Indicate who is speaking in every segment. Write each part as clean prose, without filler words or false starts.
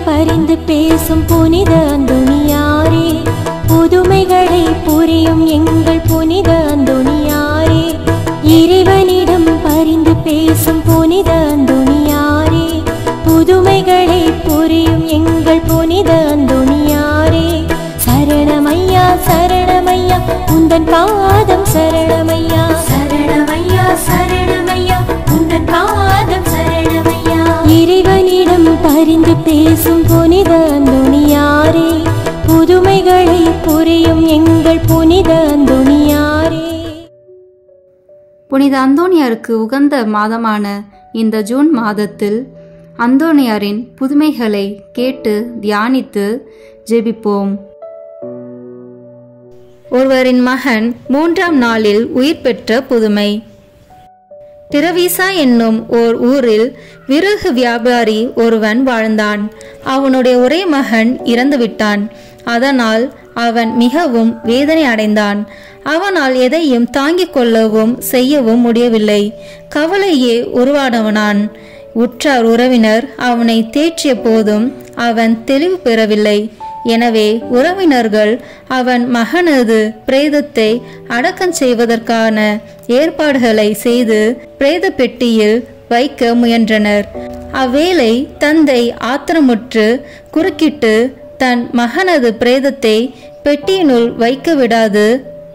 Speaker 1: பரிந்து பேசும் புனித அந்தோணியாரே, புதுமைகளை புரியும் எங்கள் புனித அந்தோணியாரே, இறைவனிடம் பரிந்து பேசும் புனித அந்தோணியாரே, புதுமைகளை புரியும் எங்கள் புனித அந்தோணியாரே, சரணமையா சரணமையா உந்தன் பாதம் சரணமையா, சரணமையா சரணமையா உந்தன் பாதம் சரணமையா. இறைவனிடம் பரிந்து பேசும் புனித அந்தோணியாரே, புதுமைகளை புரியும் எங்கள் புனித அந்தோணியாரே.
Speaker 2: புனித அந்தோணியாருக்கு உகந்த மாதமான இந்த ஜூன் மாதத்தில் அந்தோணியாரின் புதுமைகளை கேட்டு தியானித்து ஜெபிப்போம். ஒருவரின் மகன் 3ஆம் நாளில் உயிர் பெற்ற புதுமை. திரவீசா என்னும் ஓர் ஊரில் விறகு வியாபாரி ஒருவன் வாழ்ந்தான். அவனுடைய ஒரே மகன் இறந்துவிட்டான். அதனால் அவன் மிகவும் வேதனை அடைந்தான். அவனால் எதையும் தாங்கிக் கொள்ளவும் செய்யவும் முடியவில்லை. கவலையே உருவானவனான். உற்றார் உறவினர் அவனை தேற்றிய போதும் அவன் தெளிவு பெறவில்லை. எனவே உறவினர்கள் அவன் மகனது பிரேதத்தை அடக்கம் செய்வதற்கான ஏற்பாடுகளை செய்து பிரேத பெட்டியில் வைக்க முயன்றனர். அவ்வேளை தந்தை ஆத்திரமுற்று குறுக்கிட்டு தன் மகனது பிரேதத்தை பெட்டியினுள் வைக்க விடாது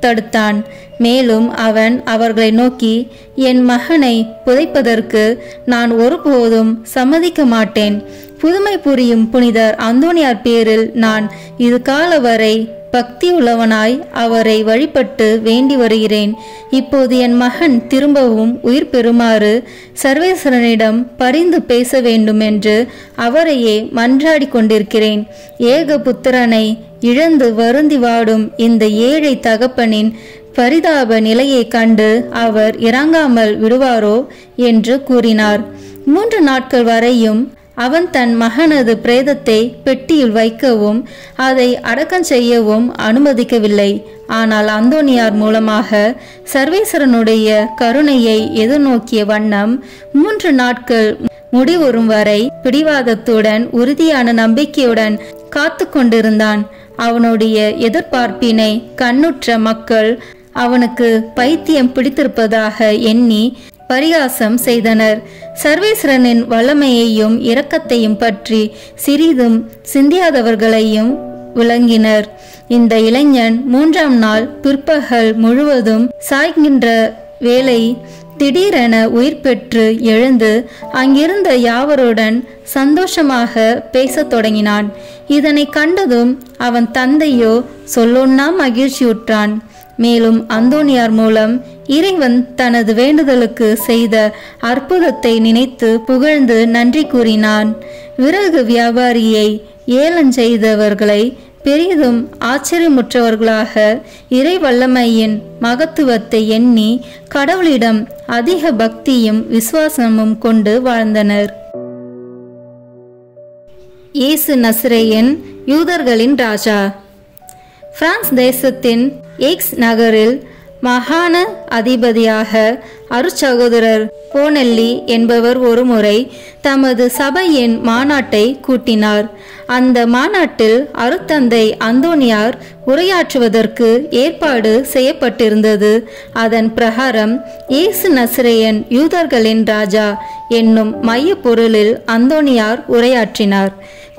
Speaker 2: தடுத்தான். மேலும் அவன் அவர்களை நோக்கி, என் மகனை புதைப்பதற்கு நான் ஒருபோதும் சம்மதிக்க மாட்டேன். புதுமை புரியும் புனிதர் அந்தோணியார் பேரில் நான் இது கால வரை பக்தியுள்ளவனாய் அவரை வழிபட்டு வேண்டி வருகிறேன். இப்போது என் மகன் திரும்பவும் உயிர் பெறுமாறு சர்வேஸ்வரனிடம் பரிந்து பேச வேண்டும் என்று அவரையே மன்றாடி கொண்டிருக்கிறேன். ஏக புத்திரனை இழந்து வருந்தி வாடும் இந்த ஏழை தகப்பனின் பரிதாப நிலையை கண்டு அவர் இறங்காமல் விடுவாரோ என்று கூறினார். 3 நாட்கள் வரையும் அவன் தன் மகனது பிரேதத்தை பெட்டியில் வைக்கவும் அதை அடக்கம் செய்யவும் அனுமதிக்கவில்லை. ஆனால் அந்தோணியார் மூலமாக சர்வேஸ்வரனுடைய கருணையை எதிர்நோக்கிய வண்ணம் 3 நாட்கள் முடிவுறும் வரை பிடிவாதத்துடன் உறுதியான நம்பிக்கையுடன் காத்து கொண்டிருந்தான். அவனுடைய எதிர்பார்ப்பினை கண்ணுற்ற மக்கள் அவனுக்கு பைத்தியம் பிடித்திருப்பதாக எண்ணி பரிகாசம் செய்தனர். சர்வேஸ்வரனின் வல்லமையையும் இரக்கத்தையும் பற்றி சிறிதும் சிந்தியாதவர்களையும் விளங்கினர். இந்த இளைஞன் 3ஆம் நாள் பிற்பகல் முழுவதும் சாய்கின்ற வேளை திடீரென உயிர் பெற்று எழுந்து அங்கிருந்த யாவருடன் சந்தோஷமாக பேசத் தொடங்கினான். இதனை கண்டதும் அவன் தந்தையோ சொல்லொன்னா மகிழ்ச்சியுற்றான். மேலும் அந்தோணியார் மூலம் இறைவன் தனது வேண்டுதலுக்கு செய்த அற்புதத்தை நினைத்து புகழ்ந்து நன்றி கூறினான். விறகு வியாபாரியை ஏலஞ்செய்தவர்களை பெரிதும் ஆச்சரியமுற்றவர்களாக இறை வல்லமையின் மகத்துவத்தை எண்ணி கடவுளிடம் அதிக பக்தியும் விசுவாசமும் கொண்டு வாழ்ந்தனர். இயேசு நசரேயன் யூதர்களின் ராஜா. பிரான்ஸ் தேசத்தின் எக்ஸ் நகரில் மாகாண அதிபதியாக அருட்சகோதரர் போனெல்லி என்பவர் ஒருமுறை தமது சபையின் மாநாட்டை கூட்டினார். அந்த மாநாட்டில் அருத்தந்தை அந்தோணியார் உரையாற்றுவதற்கு ஏற்பாடு செய்யப்பட்டிருந்தது. அதன் பிரகாரம் இயேசு நசரேயன் யூதர்களின் ராஜா என்னும் மைய பொருளில் அந்தோணியார் உரையாற்றினார்.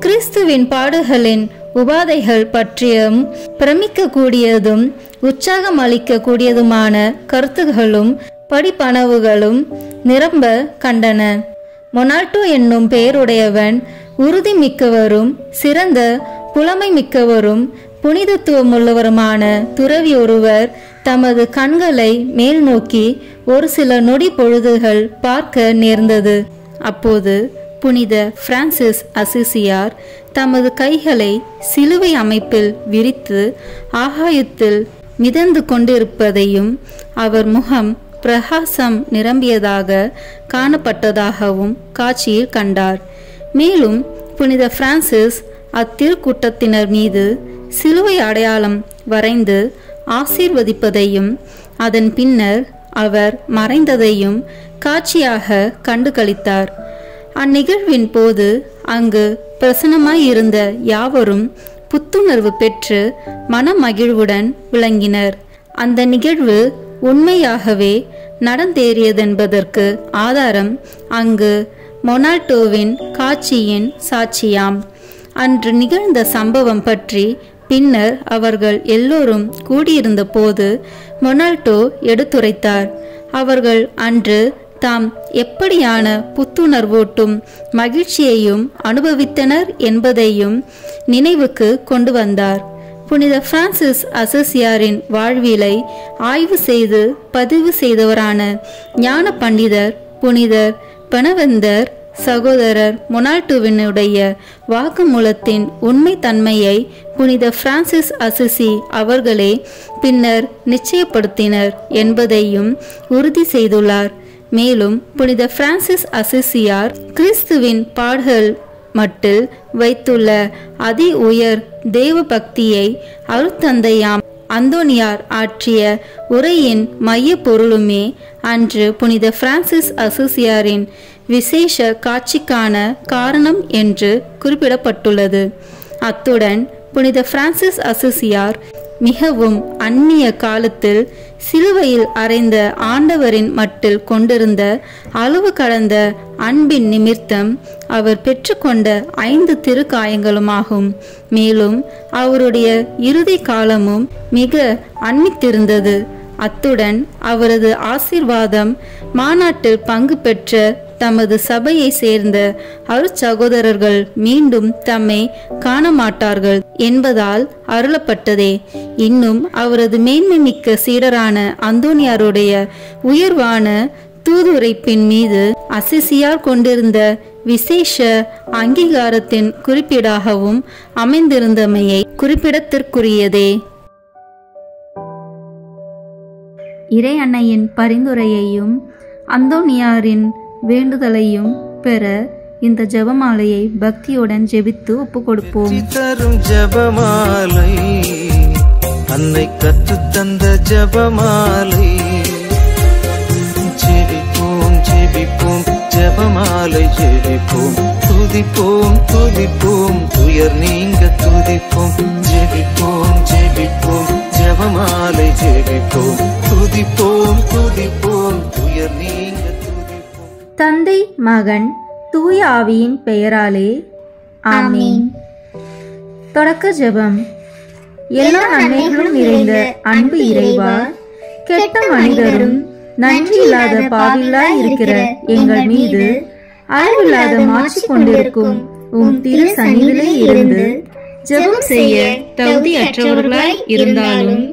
Speaker 2: கிறிஸ்துவின் பாடுகளின் உபாதைகள் பற்றியும் பிரமிக்கக்கூடியதும் உற்சாகம் அளிக்கக்கூடியதுமான கருத்துகளும் படிப்பனவுகளும் நிரம்ப கண்டன. மொனால்டோ என்னும் பெயருடையவன் உறுதி மிக்கவரும் சிறந்த புலமை மிக்கவரும் புனிதத்துவமுள்ளவருமான துறவி ஒருவர் தமது கண்களை மேல் நோக்கி ஒரு சில நொடி பொழுதுகள் பார்க்க நேர்ந்தது. அப்போது புனித பிரான்சிஸ் அசிசியார் தமது கைகளை சிலுவை அமைப்பில் விரித்து ஆகாயத்தில் மிதந்து கொண்டிருப்பதையும் அவர் முகம் பிரகாசம் நிரம்பியதாக காணப்பட்டதாகவும் காட்சியில் கண்டார். மேலும் புனித பிரான்சிஸ் அத்திருக்கூட்டத்தினர் மீது சிலுவை அடையாளம் வரைந்து ஆசீர்வதிப்பதையும் அதன் பின்னர் அவர் மறைந்ததையும் காட்சியாக கண்டு களித்தார். அந்நிகழ்வின் போது அங்கு பிரசன்னமாயிருந்த யாவரும் புத்துணர்வு பெற்று மனமகிழ்வுடன் விளங்கினர். அந்த நிகழ்வு உண்மையாகவே நடந்தேறியதென்பதற்கு ஆதாரம் அங்கு மொனால்டோவின் காட்சியின் சாட்சியாம். அன்று நிகழ்ந்த சம்பவம் பற்றி பின்னர் அவர்கள் எல்லோரும் கூடியிருந்த போது மொனால்டோ எடுத்துரைத்தார். அவர்கள் அன்று தாம் எப்படியான புத்துணர்வூட்டும் மகிழ்ச்சியையும் அனுபவித்தனர் என்பதையும் நினைவுக்கு கொண்டு வந்தார். புனித பிரான்சிஸ் அசசியாரின் வாழ்விலை ஆய்வு செய்து பதிவு செய்தவரான ஞான பண்டிதர் புனிதர் பெனவெந்தர் சகோதரர் மொனால்டோவினுடைய வாக்குமூலத்தின் உண்மை தன்மையை புனித பிரான்சிஸ் அசிசி அவர்களே பின்னர் நிச்சயப்படுத்தினர் என்பதையும் உறுதி செய்துள்ளார். மேலும் புனித பிரான்சிஸ் அசிசியார் கிறிஸ்துவின் பாடுகள் மட்டில் வைத்துள்ள அதி உயர் தேவ பக்தியை அருட்தந்தையாம் அந்தோனியார் ஆற்றிய உரையின் மைய பொருளுமே அன்று புனித பிரான்சிஸ் அசிசியாரின் விசேஷ காட்சிக்கான காரணம் என்று குறிப்பிடப்பட்டுள்ளது. அத்துடன் புனித பிரான்சிஸ் அசிசியார் மிகவும் அந்நிய காலத்தில் சிலுவையில் அறைந்த ஆண்டவரின் மட்டில் கொண்டிருந்த அளவு கடந்த அன்பின் நிமித்தம் அவர் பெற்றுக்கொண்ட 5 திருக்காயங்களுமாகும். மேலும் அவருடைய இறுதி காலமும் மிக அண்மித்திருந்தது. அத்துடன் அவரது ஆசீர்வாதம் மாநாட்டில் பங்கு பெற்ற தமது சபையை சேர்ந்த அருட்சகோதரர்கள் மீண்டும் தம்மை காணமாட்டார்கள் என்பதால் அருளப்பட்டதே. இன்னும் அவரது மேன்மை மிக்க சீடரான அந்தோனியாருடைய உயர்வான தூதுரைப்பின் மீது அசிசியார் கொண்டிருந்த விசேஷ அங்கீகாரத்தின் குறிப்பீடாகவும் அமைந்திருந்தமையை குறிப்பிடத்திற்குரியதே. இறை அன்னையின் பரிந்துரையையும் அந்தோனியாரின் வேண்டுதலையும் பெற இந்த ஜெபமாலையை பக்தியுடன் ஜெபித்து ஒப்பு கொடுப்போம்.
Speaker 3: தரும் ஜெபமாலை அன்னை கற்று தந்த ஜெபமாலை. ஜெபிப்போம் ஜெபிப்போம் ஜெபமாலை ஜெபிப்போம். துதிப்போம் துதிப்போம் துயர் நீங்க துதிப்போம். ஜெபிப்போம் ஜெபிப்போம் ஜெபமாலை ஜெபிப்போம். துதிப்போம் துதிப்போம் துயர் நீங்க துதிப்போம்.
Speaker 2: தந்தை மகன் தூய ஆவியின் பெயராலே ஆமீன். தொடக்க ஜெபம். எல்லா நன்மைகளும் நிறைந்த அன்பு இறைவா, கெட்ட மனிதரும் நன்றி இல்லாத பாவிகளாய் இருக்கிற எங்கள் மீது அளவில்லாத மாற்றி கொண்டிருக்கும் உம் திரு சந்நிதியிலே இருந்து ஜெபம் செய்ய தகுதியற்றவர்களாய் இருந்தாலும்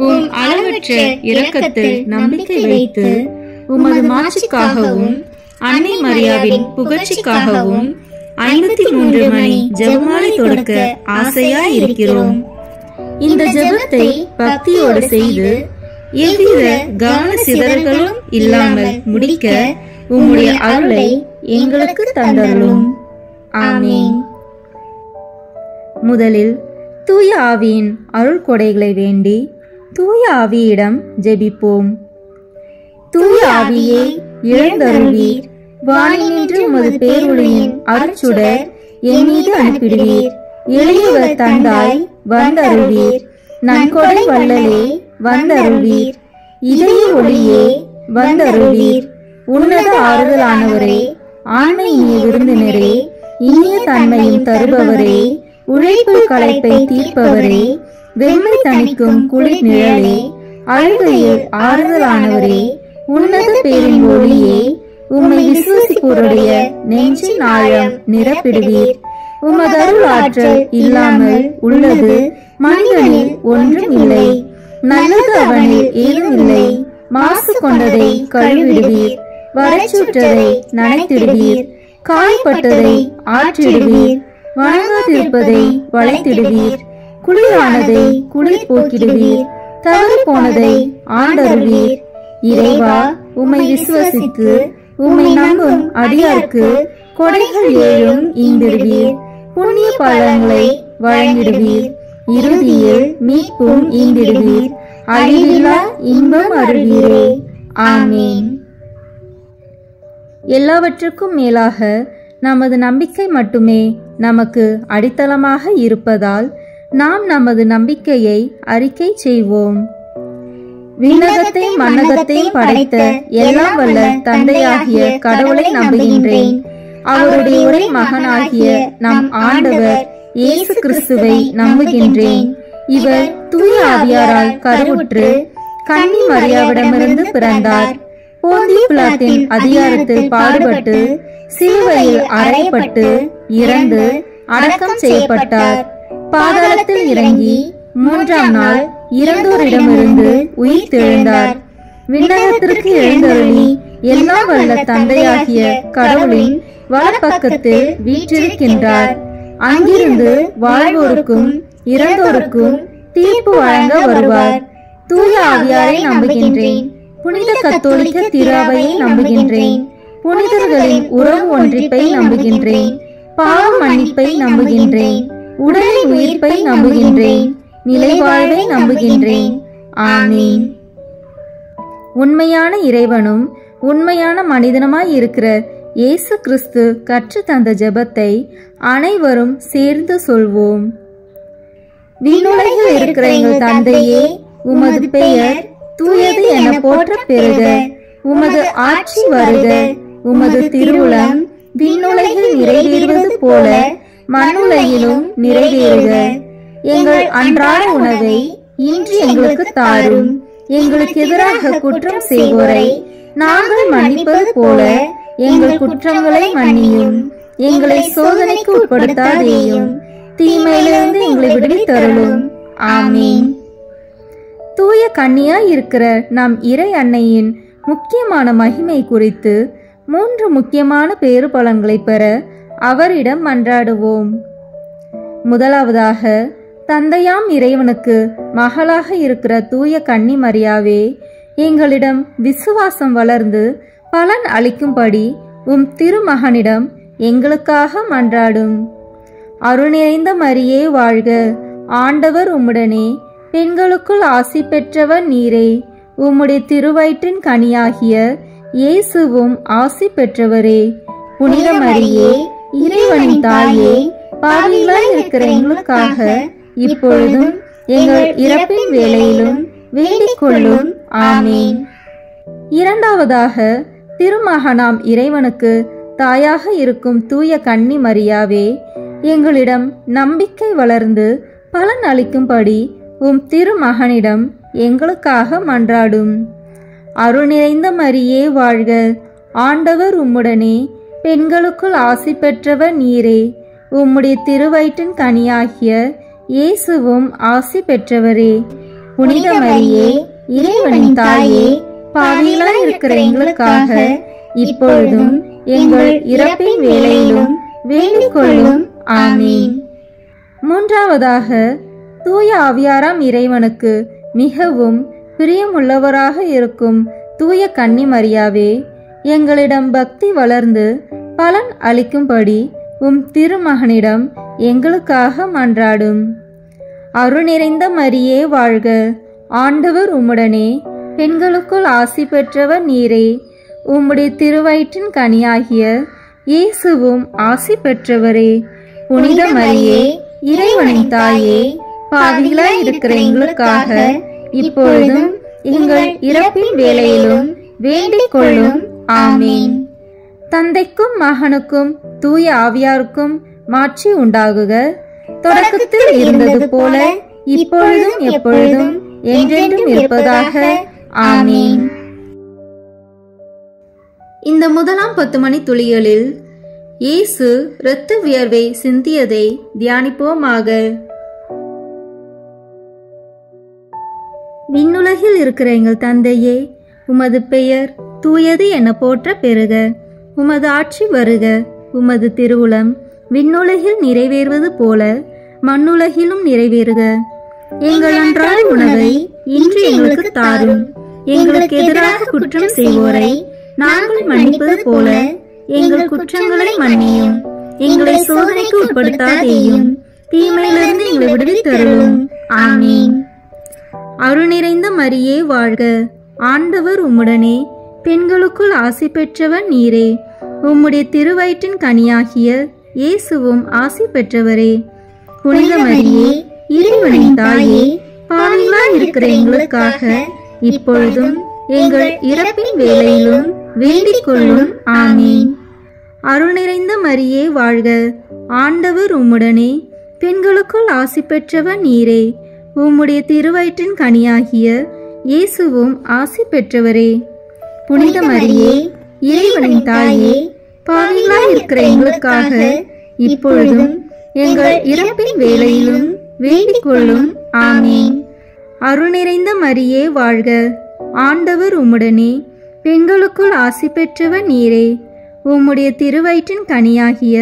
Speaker 2: உம் அளவற்ற இரக்கத்தில் நம்பிக்கை வைத்து உமது மாட்சிக்காகவும் அன்னை மரியாவின் புகழ்ச்சிக்காகவும் 53 மணி ஜெபமாலை தொடுக்க ஆசையாய் இருக்கிறோம். இந்த ஜெபத்தை பக்தியோடு செய்து எவ்வித கவன சிதறல்களும் இல்லாமல் முடிக்க உம்முடைய அருளை எங்களுக்கு தந்தருளும். ஆமீன். முதலில் தூய ஆவியின் அருள் கொடைகளை வேண்டி தூய ஆவியிடம் ஜெபிப்போம். தூய ஆவியே எழுந்தருள்வீர். வானினின்று உமது பேரொளியின் அருட்சுடர் என் மீது அனுப்பிடுவீர். எளியவர் தந்தாய் வந்தருள்வீர். நன்கொடை வள்ளலே வந்தருள்வீர். இதய ஒளியே வந்தருள்வீர். உன்னத ஆறுதலானவரே, ஆண்மை இனிய விருந்தினரே, இனிய தன்மையும் தருபவரே, உழைப்பு களைப்பை தீர்ப்பவரே, வெம்மை தணிக்கும் குளிர் நிழலே, அழுகையில் ஆறுதலானவரே, உன்னத பேரின் ஒளியே, உம்மை விசுவாசிப்போருடைய நெஞ்சின் ஆழம் நிரப்பிடுவீர். உமது அருள் ஆற்றல் இல்லாமல் உள்ளது மனிதனில் ஒன்றும் இல்லை. நல்லது அவனில் ஏதும் இல்லை. மாசு கொண்டதை கழுவிடுவீர். வரைச்சுற்றதை நனைத்திடுவீர். காய்பட்டதை ஆற்றிடுவீர். வணங்காதிருப்பதை வளைத்திடுவீர். குளிரானதை குளிர் போக்கிடுவீர். தவறு போனதை ஆண்டருவீர். இறைவா, உம்மை விசுவசித்து உம்மை நம்பும் அடியாருக்கு கொடைகள் ஏழும் ஈந்திடுவீர். புண்ணிய பலன்களை வழங்கிடுவீர். இறுதியில் மீட்பும் ஈந்திடுவீர். அழிவில்லா இன்பம் அருள்வீரே. ஆமீன். எல்லாவற்றுக்கும் மேலாக நமது நம்பிக்கை மட்டுமே நமக்கு அடித்தளமாக இருப்பதால் நாம் நமது நம்பிக்கையை அறிக்கை செய்வோம். விண்ணகத்தையும் மண்ணகத்தையும் படைத்த எல்லாம் வல்ல தந்தையாகிய கடவுளை நம்புகின்றேன். அவருடைய ஒரே மகனாகிய நம் ஆண்டவர் இயேசு கிறிஸ்துவை நம்புகின்றேன். இவர் தூய ஆவியாரால் கருவுற்று கன்னி மரியாவிடமிருந்து பிறந்தார். போந்திய பிலாத்தின் அதிகாரத்தில் பாடுபட்டு சிலுவையில் அறையப்பட்டு இறந்து அடக்கம் செய்யப்பட்டார். பாதாளத்தில் இறங்கி 3ஆம் நாள் இறந்தோரிடமிருந்து உயிர் தெழுந்தார். விண்ணகத்திற்கு எழுந்தருளி எல்லாம் வல்ல தந்தையாகிய கடவுளின் வலப்பக்கத்தில் வீற்றிருக்கின்றார். அங்கிருந்து வாழ்வோருக்கும் இறந்தோருக்கும் தீர்ப்பு வழங்க வருவார். தூய ஆவியாரை நம்புகின்றேன். புனித கத்தோலிக்க திருஅவையை நம்புகின்றேன். புனிதர்களின் உறவு ஒன்றிப்பை நம்புகின்றேன். பாவ மன்னிப்பை நம்புகின்றேன். உடலின் உயிர்ப்பை நம்புகின்றேன். நிலைவாழ்வை நம்புகின்றேன். ஆமீன். உண்மையான இறைவனும் உண்மையான மனிதனுமாய் இருக்கிற இயேசு கிறிஸ்து கற்று தந்த ஜெபத்தை அனைவரும் சேர்ந்து சொல்வோம். விண்ணுலகில் இருக்கிற எங்கள் தந்தையே, உமது பெயர் தூயது என போற்ற பெறுக. உமது ஆட்சி வருக. உமது திருவுளம் விண்ணுலகில் நிறைவேறுவது போல மண்ணுலகிலும் நிறைவேறுக. எங்கள் அன்றாட உணவை இன்று எங்களுக்கு தாரும். எங்களுக்கு எதிராக குற்றம் செய்வோரை நாங்கள் மன்னிப்பது போல எங்கள் குற்றங்களை மன்னியும். எங்களை சோதனைக்கு உட்படுத்தாதேயும், தீமையிலிருந்து எங்களை விடுவித்தருளும். ஆமீன். தூய கன்னியாய் இருக்கிற நம் இறை அன்னையின் முக்கியமான மகிமை குறித்து 3 முக்கியமான பேறு பலன்களை பெற அவரிடம் மன்றாடுவோம். முதலாவதாக, தந்தையாம் இறைவனுக்கு மகளாக இருக்கிற தூய கன்னி மரியாவே, எங்களிடம் விசுவாசம் வளர்ந்து பலன் அளிக்கும்படி உம் திருமகனிடம் எங்களுக்காக மன்றாடும். அருள் நிறைந்த மரியே வாழ்க. ஆண்டவர் உம்முடனே, பெண்களுக்குள் ஆசி பெற்றவர் நீரே. உம்முடைய திருவயிற்றின் கனியாகிய இயேசுவும் ஆசி பெற்றவரே. புனித மரியே, இறைவனின் தாயே, பாவிகளாய் இருக்கிற எங்களுக்காக இப்பொழுதும் எங்கள் இறப்பின் வேளையிலும் வேண்டிக் கொள்ளும். ஆமீன். இரண்டாவதாக, திருமகனாம் இறைவனுக்கு தாயாக இருக்கும் தூய கன்னி மரியாவே, எங்களிடம் நம்பிக்கை வளர்ந்து பலன் அளிக்கும்படி உம் திருமகனிடம் எங்களுக்காக மன்றாடும். அருள் நிறைந்த மரியே வாழ்க. ஆண்டவர் உம்முடனே, பெண்களுக்குள் ஆசி பெற்றவர் நீரே. உம்முடைய திருவயிற்றின் கனியாகிய இயேசுவும் ஆசி பெற்றவரே. புனித மரியே, இறைவனின் தாயே, பாவிகளாய் இருக்கிற எங்களுக்காக இப்பொழுதும் எங்கள் இறப்பின் வேளையிலும் வேண்டிக் கொள்ளும். ஆமீன். மூன்றாவதாக, தூய ஆவியாராம் இறைவனுக்கு மிகவும் பிரியமுள்ளவராக இருக்கும் தூய கன்னி மரியாவே, எங்களிடம் பக்தி வளர்ந்து பலன் அளிக்கும்படி உம் திருமகனிடம் எங்களுக்காக மன்றாடும். அருள் நிறைந்த மரியே வாழ்க. ஆண்டவர் உம்முடனே, பெண்களுக்குள் ஆசி பெற்றவர் நீரே. உம்முடைய திருவயிற்றின் கனியாகிய இயேசுவும் ஆசி பெற்றவரே. புனித மரியே, இறைவனின் தாயே, பாவிகளாய் இருக்கிற எங்களுக்காக இப்பொழுதும் எங்கள் இறப்பின் வேளையிலும் வேண்டிக் கொள்ளும். ஆமீன். தந்தைக்கும் மகனுக்கும் தூய ஆவியாருக்கும் மாட்சி உண்டாகுக. தொடக்கத்தில் இருந்தது போல இப்பொழுதும் எப்பொழுதும் என்றென்றும் இருப்பதாக. ஆமீன். இந்த முதலாம் 10 மணி துளிகளில் இயேசு இரத்த வியர்வை சிந்தியதை தியானிப்போமாக. விண்ணுலகில் இருக்கிற எங்கள் தந்தையே, உமது பெயர் தூயது என போற்ற பெறுக. உமது ஆட்சி வருக. உமது திருவுளம் விண்ணுலகில் நிறைவேறுவது போல மண்ணுலகிலும் நிறைவேறுக. எங்கள் அன்றாட உணவை இன்று எங்களுக்கு தாரும். எங்களுக்கு எதிராக குற்றம் செய்வோரை நாங்கள் மன்னிப்பது போல எங்கள் குற்றங்களை மன்னியும். எங்களை சோதனைக்கு உட்படுத்தாதேயும், தீமையிலிருந்து எங்களை விடுவித்தருளும். ஆமீன். அருள் நிறைந்த மரியே வாழ்க. ஆண்டவர் உம்முடனே, பெண்களுக்குள் ஆசி பெற்றவர் நீரே. உம்முடைய திருவயிற்றின் கனியாகிய இயேசுவும் ஆசி பெற்றவரே. புனித மரியே, இறைவனின் தாயே, பாவிகளாய் இருக்கிற எங்களுக்காக இப்பொழுதும் எங்கள் இறப்பின் வேளையிலும் வேண்டிக் கொள்ளும். ஆமீன். அருள் நிறைந்த மரியே வாழ்க, ஆண்டவர் உம்முடனே, பெண்களுக்குள் ஆசி பெற்றவர் நீரே. உம்முடைய திருவயிற்றின் கனியாகிய இயேசுவும் ஆசி பெற்றவரே. புனித மரியே, இறைவனின் தாயே, பாவிகளாய் இருக்கிற எங்களுக்காக இப்பொழுதும் எங்கள் இறப்பின் வேளையிலும் வேண்டிக் கொள்ளும். ஆமீன். அருள் நிறைந்த மரியே வாழ்க, ஆண்டவர் உம்முடனே, பெண்களுக்குள் ஆசி பெற்றவர் நீரே. உம்முடைய திருவயிற்றின் கனியாகிய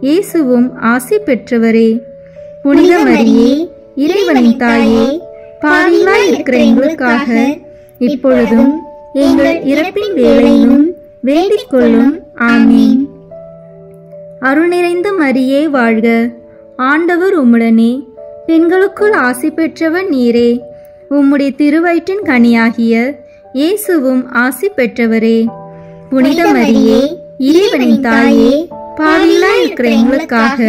Speaker 2: இயேசுவும் ஆசி பெற்றவரே. புனித மரியே, இறைவனின் தாயே, பாவிகளாய் இருக்கிற எங்களுக்காக இப்பொழுதும் எங்கள் இறப்பின் வேளையிலும் வேண்டிக் கொள்ளும். ஆமீன். அருள் நிறைந்த மரியே வாழ்க, ஆண்டவர் உம்முடனே, பெண்களுக்குள் ஆசி பெற்றவர் நீரே. உம்முடைய திருவயிற்றின் கனியாகிய இயேசுவும் ஆசி பெற்றவரே. புனித மரியே, இறைவனின் தாயே, பாவிகளாய் இருக்கிற எங்களுக்காக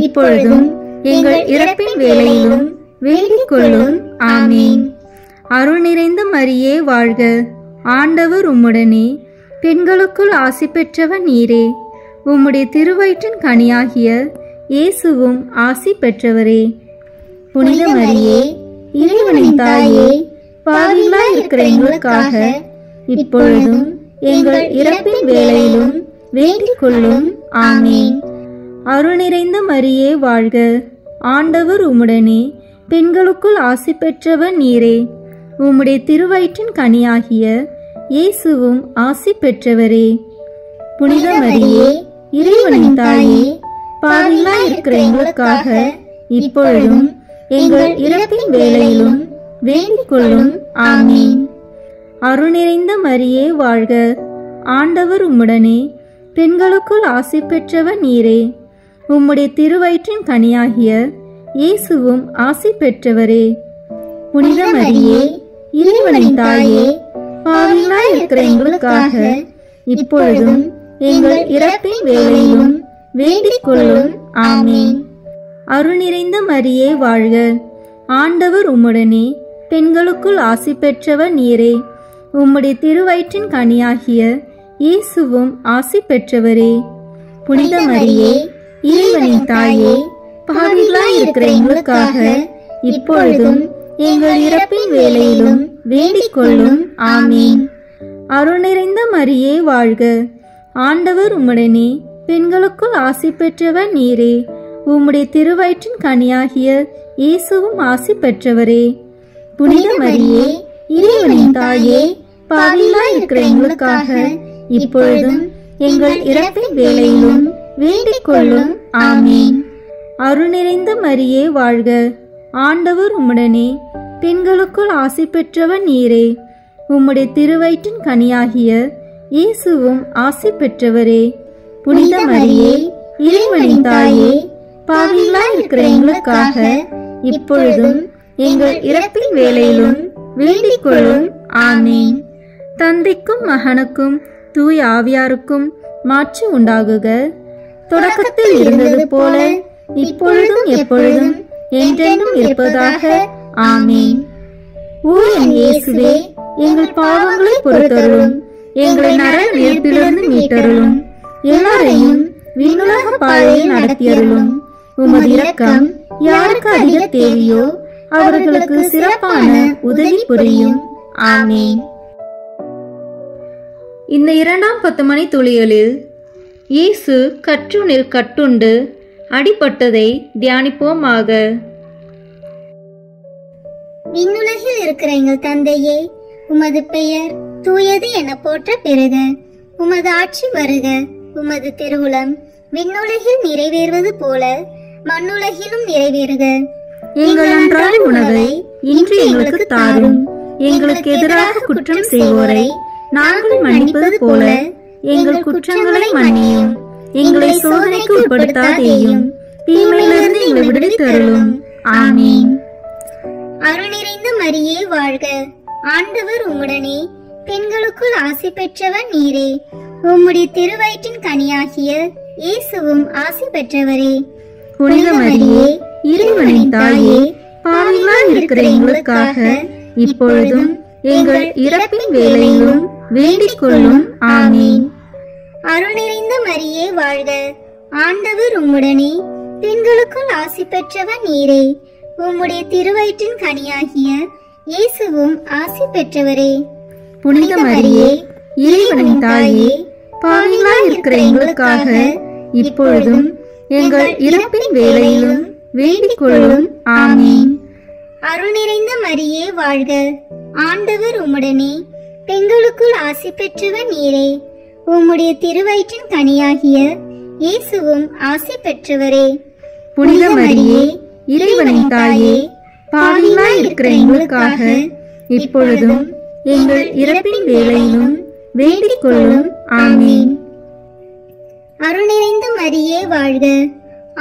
Speaker 2: இப்பொழுதும் எங்கள் இறப்பின் வேளையிலும் வேண்டிக் கொள்ளும். ஆமீன். அருள் நிறைந்த மரியே வாழ்க, ஆண்டவர் உம்முடனே, பெண்களுக்குள் ஆசி பெற்றவர் நீரே. உம்முடைய திருவயிற்றின் கனியாகிய இயேசுவும் ஆசி பெற்றவரே. புனித மரியே, இறைவனின் தாயே, பாவிகளாய் இருக்கிற எங்களுக்காக இப்பொழுதும் எங்கள் இறப்பின் வேளையிலும் வேண்டிக் கொள்ளும். ஆமீன். அருள் நிறைந்த மரியே வாழ்க, ஆண்டவர் உம்முடனே, பெண்களுக்குள் ஆசி பெற்றவர் நீரே. உம்முடைய திருவயிற்றின் கனியாகிய இயேசுவும் ஆசி பெற்றவரே. புனித மரியே, இறைவனின் தாயே, பாவிகளாய் இருக்கிற எங்களுக்காக இப்பொழுதும் எங்கள் இறப்பின் வேளையிலும் வேண்டிக் கொள்ளும். ஆமீன். அருள் நிறைந்த மரியே வாழ்க, ஆண்டவர் உம்முடனே, பெண்களுக்குள் ஆசி பெற்றவர் நீரே. உம்முடைய திருவயிற்றின் கனியாகிய இயேசுவும் ஆசி பெற்றவரே. புனித மரியே, இறைவனின் தாயே, பாவிகளாய் இருக்கிற எங்களுக்காக இப்பொழுதும் எங்கள் இறப்பின் வேளையிலும் வேண்டிக் கொள்ளும். ஆமீன். அருள் நிறைந்த மரியே வாழ்க, ஆண்டவர் உம்முடனே, பெண்களுக்குள் ஆசி பெற்றவர் நீரே. உம்முடைய திருவயிற்றின் கனியாகிய இயேசுவும் ஆசி பெற்றவரே. புனித மரியே, இறைவனின் தாயே, பாவிகளாய் இருக்கிற எங்களுக்காக இப்பொழுதும் எங்கள் இறப்பின் வேளையிலும் வேண்டிக் கொள்ளும். ஆமீன். அருள் நிறைந்த மரியே வாழ்க, ஆண்டவர் உம்முடனே, பெண்களுக்குள் ஆசி பெற்றவர் நீரே. உம்முடைய திருவயிற்றின் கனியாகிய இயேசுவும் ஆசி பெற்றவரே. புனித மரியே, இறைவனின் தாயே, பாவிகளாய் இருக்கிற எங்களுக்காக இப்பொழுதும் எங்கள் இறப்பின் வேளையிலும் வேண்டிக் கொள்ளும். ஆமீன். அருள் நிறைந்த மரியே வாழ்க, ஆண்டவர் உம்முடனே, பெண்களுக்குள் ஆசி பெற்றவர் நீரே. உம்முடைய திருவயிற்றின் கனியாகிய இயேசுவும் ஆசி பெற்றவரே. புனித மரியே, இறைவனின் தாயே, பாவிகளாய் இருக்கிற எங்களுக்காக இப்பொழுதும் எங்கள் இறப்பின் வேளையிலும் வேண்டிக் கொள்ளும். ஆமீன். தந்தைக்கும் மகனுக்கும் தூய ஆவியாருக்கும் மாட்சி உண்டாகுக. தொடக்கத்தில் இருந்தது போல இப்பொழுதும் எப்பொழுதும் என்றென்றும் இருப்பதாக. ஆமீன். ஓ என் இயேசுவே, எங்கள் பாவங்களை பொறுத்தருளும், எங்களை நரக நெருப்பிலிருந்து மீட்டருளும், எல்லாரையும் விண்ணுலக பாதையில் நடத்தியருளும். உமது இரக்கம் யாருக்கு அதிக தேவையோ அவர்களுக்கு சிறப்பான உதவி புரியும். ஆமீன். இந்த 2ஆம் 10 மணி துளிகளில் இயேசு கற்றுணில் கட்டுண்டு அடிபட்டதை தியானிப்போமாக.
Speaker 4: விண்ணுலகில் இருக்கிற எங்கள் தந்தையே, உமது பெயர் தூயது என போற்ற பெறுக. உமது ஆட்சி வருக. உமது திருவுளம் விண்ணுலகில் நிறைவேறுவது போல மண்ணுலகிலும் நிறைவேறுக.
Speaker 2: எங்கள் அன்றாட உணவை இன்று எங்களுக்கு தாரும். எங்களுக்கு எதிராக குற்றம் செய்வோரை நாங்கள் மன்னிப்பது போல எங்கள் குற்றங்களை மன்னியும். எங்களை சோதனைக்கு உட்படுத்தாதேயும், தீமையிலிருந்து எங்களை விடுவித்தருளும். ஆமீன்.
Speaker 4: அருள் நிறைந்த மரியே வாழ்க, ஆண்டவர் உம்முடனே, பெண்களுக்குள் ஆசி பெற்றவர் நீரே. உம்முடைய திருவயிற்றின் கனியாகிய இயேசுவும் ஆசி பெற்றவரே.
Speaker 2: புனித மரியே, இறைவனின் தாயே, பாவிகளாய் இருக்கிற எங்களுக்காக இப்பொழுதும் எங்கள் இறப்பின் வேளையிலும் வேண்டிக் கொள்ளும். ஆமீன்.
Speaker 4: அருள் நிறைந்த மரியே வாழ்க, ஆண்டவர் உம்முடனே, பெண்களுக்குள் ஆசி பெற்றவர் நீரே. உம்முடைய திருவயிற்றின் கனியாகிய இயேசுவும் ஆசி பெற்றவரே.
Speaker 2: புனித மரியே, இறைவனின் தாயே, பாவிகளாய் இருக்கிற எங்களுக்காக இப்பொழுதும் எங்கள் இறப்பின் வேளையிலும் வேண்டிக் கொள்ளும். ஆமீன்.
Speaker 4: அருள் நிறைந்த மரியே வாழ்க, ஆண்டவர் உம்முடனே, பெண்களுக்குள் ஆசி பெற்றவர் நீரே. உம்முடைய திருவயிற்றின் கனியாகிய இயேசுவும் ஆசி பெற்றவரே.
Speaker 2: புனித மரியே, இறைவனின் தாயே, பாவிகளாய் இருக்கிற எங்களுக்காக இப்பொழுதும் எங்கள் இறப்பின் வேளையிலும் வேண்டிக் கொள்ளும். ஆமீன்.
Speaker 4: அருள் நிறைந்த மரியே வாழ்க,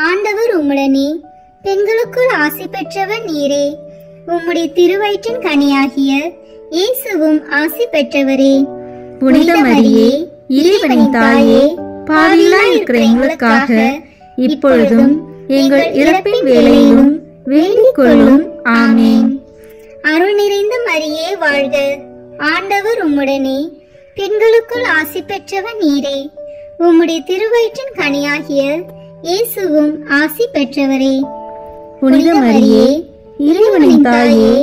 Speaker 4: ஆண்டவர் உம்முடனே, பெண்களுக்குள் ஆசி பெற்றவர் நீரே. உம்முடைய திருவயிற்றின் கனியாகிய இயேசுவும் ஆசி பெற்றவரே.
Speaker 2: புனித மரியே, இறைவனின் தாயே, பாவிகளாய் இருக்கிற எங்களுக்காக இப்பொழுதும் எங்கள் இறப்பின் வேளையிலும் வேண்டிக் கொள்ளும். ஆமீன்.
Speaker 4: அருள் நிறைந்த மரியே வாழ்க, ஆண்டவர் உம்முடனே, பெண்களுக்குள் ஆசி பெற்றவர் நீரே. உம்முடைய திருவயிற்றின் கனியாகிய இயேசுவும் ஆசி பெற்றவரே.
Speaker 2: புனித மரியே, இறைவனின் தாயே,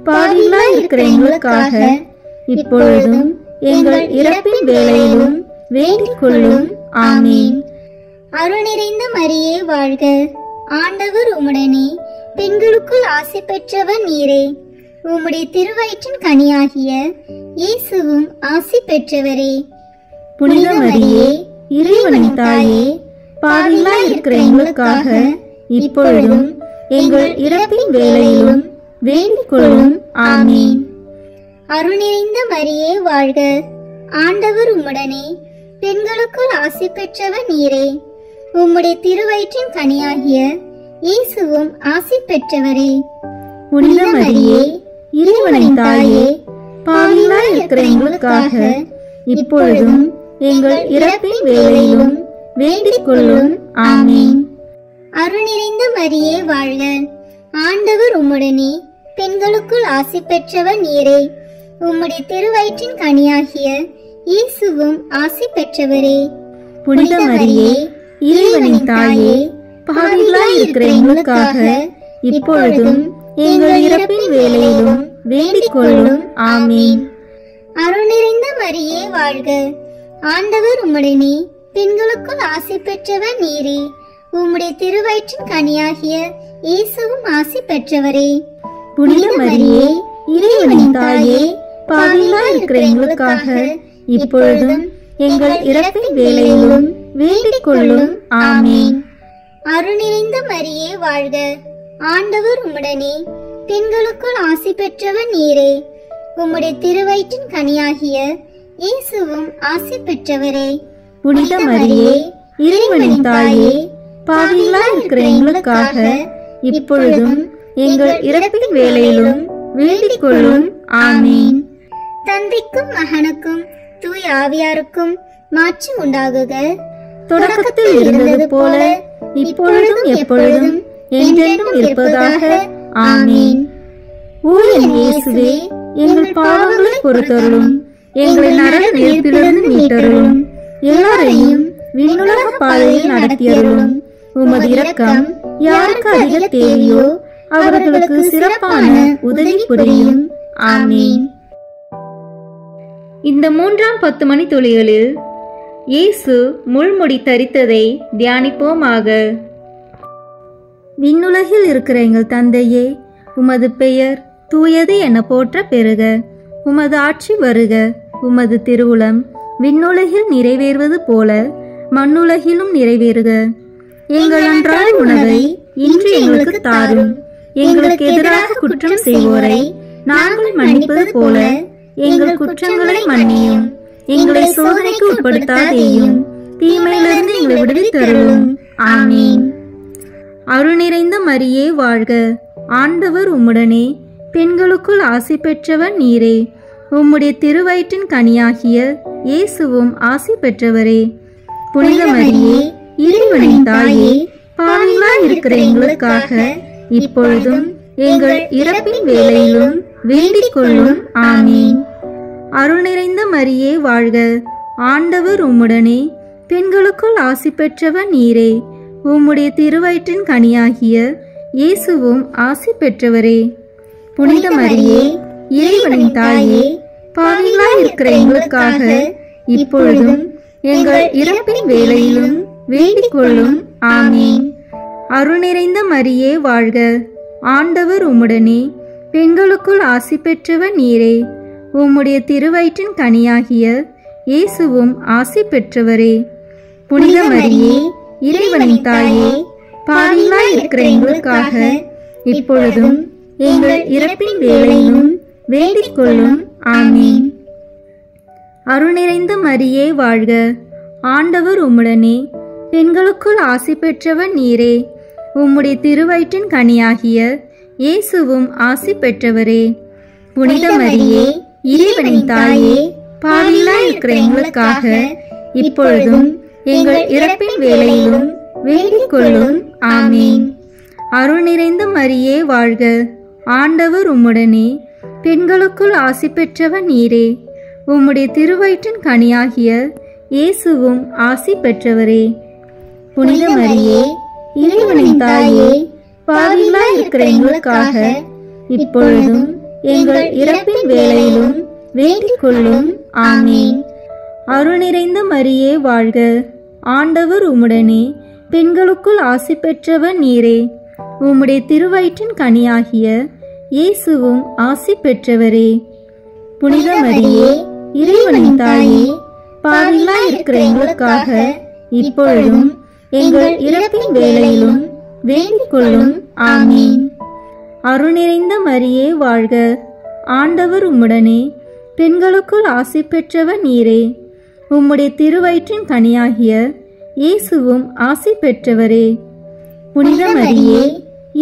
Speaker 2: பாவிகளாய் இருக்கிற எங்களுக்காக இப்பொழுதும் எங்கள் இறப்பின் வேளையிலும் வேண்டிக் கொள்ளும். ஆமீன்.
Speaker 4: அருள் நிறைந்த மரியே வாழ்க, ஆண்டவர் உம்முடனே, பெண்களுக்குள் ஆசி பெற்றவர் நீரே. உம்முடைய திருவயிற்றின் கனியாகிய இயேசுவும் ஆசி பெற்றவரே.
Speaker 2: புனித மரியே, இறைவனின் தாயே, பாவிகளாய் இருக்கிற எங்களுக்காக இப்பொழுதும் எங்கள் இறப்பின் வேளையிலும் வேண்டிக் கொள்ளும். ஆமீன்.
Speaker 4: அருள் நிறைந்த மரியே வாழ்க, ஆண்டவர் உம்முடனே, பெண்களுக்குள் ஆசி பெற்றவர் நீரே. உம்முடைய திருவயிற்றின் கனியாகிய இயேசுவும் ஆசி பெற்றவரே.
Speaker 2: புனித மரியே, இறைவனின் தாயே, பாவிகளாய் இருக்கிற எங்களுக்காக இப்பொழுதும் எங்கள் இறப்பின் வேளையிலும் வேண்டிக் கொள்ளும். ஆமீன்.
Speaker 4: அருள் நிறைந்த மரியே வாழ்க, ஆண்டவர் உம்முடனே, பெண்களுக்குள் ஆசி பெற்றவர் நீரே. உம்முடைய திருவயிற்றின் கனியாகிய இயேசுவும் ஆசி பெற்றவரே.
Speaker 2: புனித மரியே, இறைவனின் தாயே, பாவிகளாய் இருக்கிற எங்களுக்காக இப்பொழுதும் எங்கள் இறப்பின் வேளையிலும் வேண்டிக் கொள்ளும். ஆமீன்.
Speaker 4: அருள் நிறைந்த மரியே வாழ்க, ஆண்டவர் உம்முடனே, பெண்களுக்குள் ஆசி பெற்றவர் நீரே. உம்முடைய திருவயிற்றின் கனியாகிய இயேசுவும் ஆசி பெற்றவரே.
Speaker 2: புனித மரியே, இறைவனின் தாயே, பாவிகளாய் இருக்கிற எங்களுக்காக இப்பொழுதும் எங்கள் இறப்பின் வேளையிலும் வேண்டிக் கொள்ளும். ஆமீன்.
Speaker 4: அருள் நிறைந்த மரியே வாழ்க, ஆண்டவர் உம்முடனே, பெண்களுக்குள் ஆசி பெற்றவர் நீரே. உம்முடைய திருவயிற்றின் கனியாகிய இயேசுவும் ஆசி பெற்றவரே.
Speaker 2: புனித மரியே, இறைவனின் தாயே, பாவிகளாய் இருக்கிற எங்களுக்காக இப்பொழுதும் எங்கள் இறப்பின் வேளையிலும் வேண்டிக் கொள்ளும். ஆமீன்.
Speaker 4: தந்தைக்கும் மகனுக்கும் தூய ஆவியாருக்கும் மாட்சி உண்டாகுக.
Speaker 2: தொடக்கத்தில் இருந்தது போல இப்பொழுதும் எப்பொழுதும் என்றென்றும் இருப்பதாக. ஆமீன். ஓ என் இயேசுவே, எங்கள் பாவங்களை பொறுத்தருளும், எங்களை நரக நெருப்பிலிருந்து மீட்டருளும், எல்லாரையும் விண்ணுலக பாதையில் நடத்தியருளும். உமது இரக்கம் யாருக்கு அதிக தேவையோ அவர்களுக்கு சிறப்பான உதவி புரியும். ஆமீன். இந்த 3ஆம் 10 மணி துளிகளில் இயேசு முள்முடி தரித்ததை தியானிப்போமாக. விண்ணுலகில் இருக்கிற எங்கள் தந்தையே, உமது பெயர் தூயது என போற்ற பெறுக. உமது ஆட்சி வருக. உமது திருவுளம் விண்ணுலகில் நிறைவேறுவது போல மண்ணுலகிலும் நிறைவேறுக. எங்கள் அன்றாட உணவை இன்று எங்களுக்கு தாரும். எங்களுக்கு எதிராக குற்றம் செய்வோரை நாங்கள் மன்னிப்பது போல எங்கள் குற்றங்களை மன்னியும். எங்களை சோதனைக்கு உட்படுத்தாதேயும், தீமையிலிருந்து எங்களை விடுவித்தருளும். ஆமீன். அருள் நிறைந்த மரியே வாழ்க, ஆண்டவர் உம்முடனே, பெண்களுக்குள் ஆசி பெற்றவர் நீரே. உம்முடைய திருவயிற்றின் கனியாகிய இயேசுவும் ஆசி பெற்றவரே. புனித மரியே, இறைவனின் தாயே, பாவிகளாய் இருக்கிற எங்களுக்காக இப்பொழுதும் எங்கள் இறப்பின் வேளையிலும் வேண்டிக் கொள்ளும். ஆமீன். அருள் நிறைந்த மரியே வாழ்க, ஆண்டவர் உம்முடனே, பெண்களுக்குள் ஆசி பெற்றவர் நீரே. உம்முடைய திருவயிற்றின் கனியாகிய இயேசுவும் ஆசி பெற்றவரே. புனித மரியே, இறைவனின் தாயே, பாவிகளாய் இருக்கிற எங்களுக்காக இப்பொழுதும் எங்கள் இறப்பின் வேளையிலும் வேண்டிக் கொள்ளும். ஆமீன். அருள் நிறைந்த மரியே வாழ்க, ஆண்டவர் உம்முடனே, பெண்களுக்குள் ஆசி பெற்றவர் நீரே. உம்முடைய திருவயிற்றின் கனியாகிய இயேசுவும் ஆசி பெற்றவரே. புனித மரியே, இறைவனின் தாயே, பாவிகளாய் இருக்கிற எங்களுக்காக இப்பொழுதும் எங்கள் இறப்பின் வேளையிலும் வேண்டிக் கொள்ளும். ஆமீன். அருள் நிறைந்த மரியே வாழ்க, ஆண்டவர் உம்முடனே, பெண்களுக்குள் ஆசி பெற்றவர் நீரே. உம்முடைய திருவயிற்றின் கனியாகிய இயேசுவும் ஆசி பெற்றவரே. புனித மரியே, இறைவனின் தாயே, பாவிகளாய் இருக்கிற எங்களுக்காக இப்பொழுதும் எங்கள் இறப்பின் வேளையிலும் வேண்டிக் கொள்ளும். ஆமீன். அருள் நிறைந்த மரியே வாழ்க, ஆண்டவர் உம்முடனே, பெண்களுக்குள் ஆசி பெற்றவர் நீரே. உம்முடைய திருவயிற்றின் கனியாகிய இயேசுவும் ஆசி பெற்றவரே. புனித மரியே, இறைவனின் தாயே, பாவிகளாய் இருக்கிற எங்களுக்காக இப்பொழுதும் எங்கள் இறப்பின் வேளையிலும் வேண்டிக் கொள்ளும். ஆமீன். அருள் நிறைந்த மரியே வாழ்க, ஆண்டவர் உம்முடனே, பெண்களுக்குள் ஆசி பெற்றவர் நீரே. உம்முடைய திருவயிற்றின் கனியாகிய இயேசுவும் ஆசி பெற்றவரே. புனித மரியே, இறைவனின் தாயே, பாவிகளாய் இருக்கிற எங்களுக்காக இப்பொழுதும் எங்கள் இறப்பின் வேளையிலும் வேண்டிக் கொள்ளும். ஆமீன். அருள் நிறைந்த மரியே வாழ்க, ஆண்டவர் உம்முடனே, பெண்களுக்குள் ஆசி பெற்றவர் நீரே. உம்முடைய திருவயிற்றின் கனியாகிய இயேசுவும் ஆசி பெற்றவரே. புனித மரியே,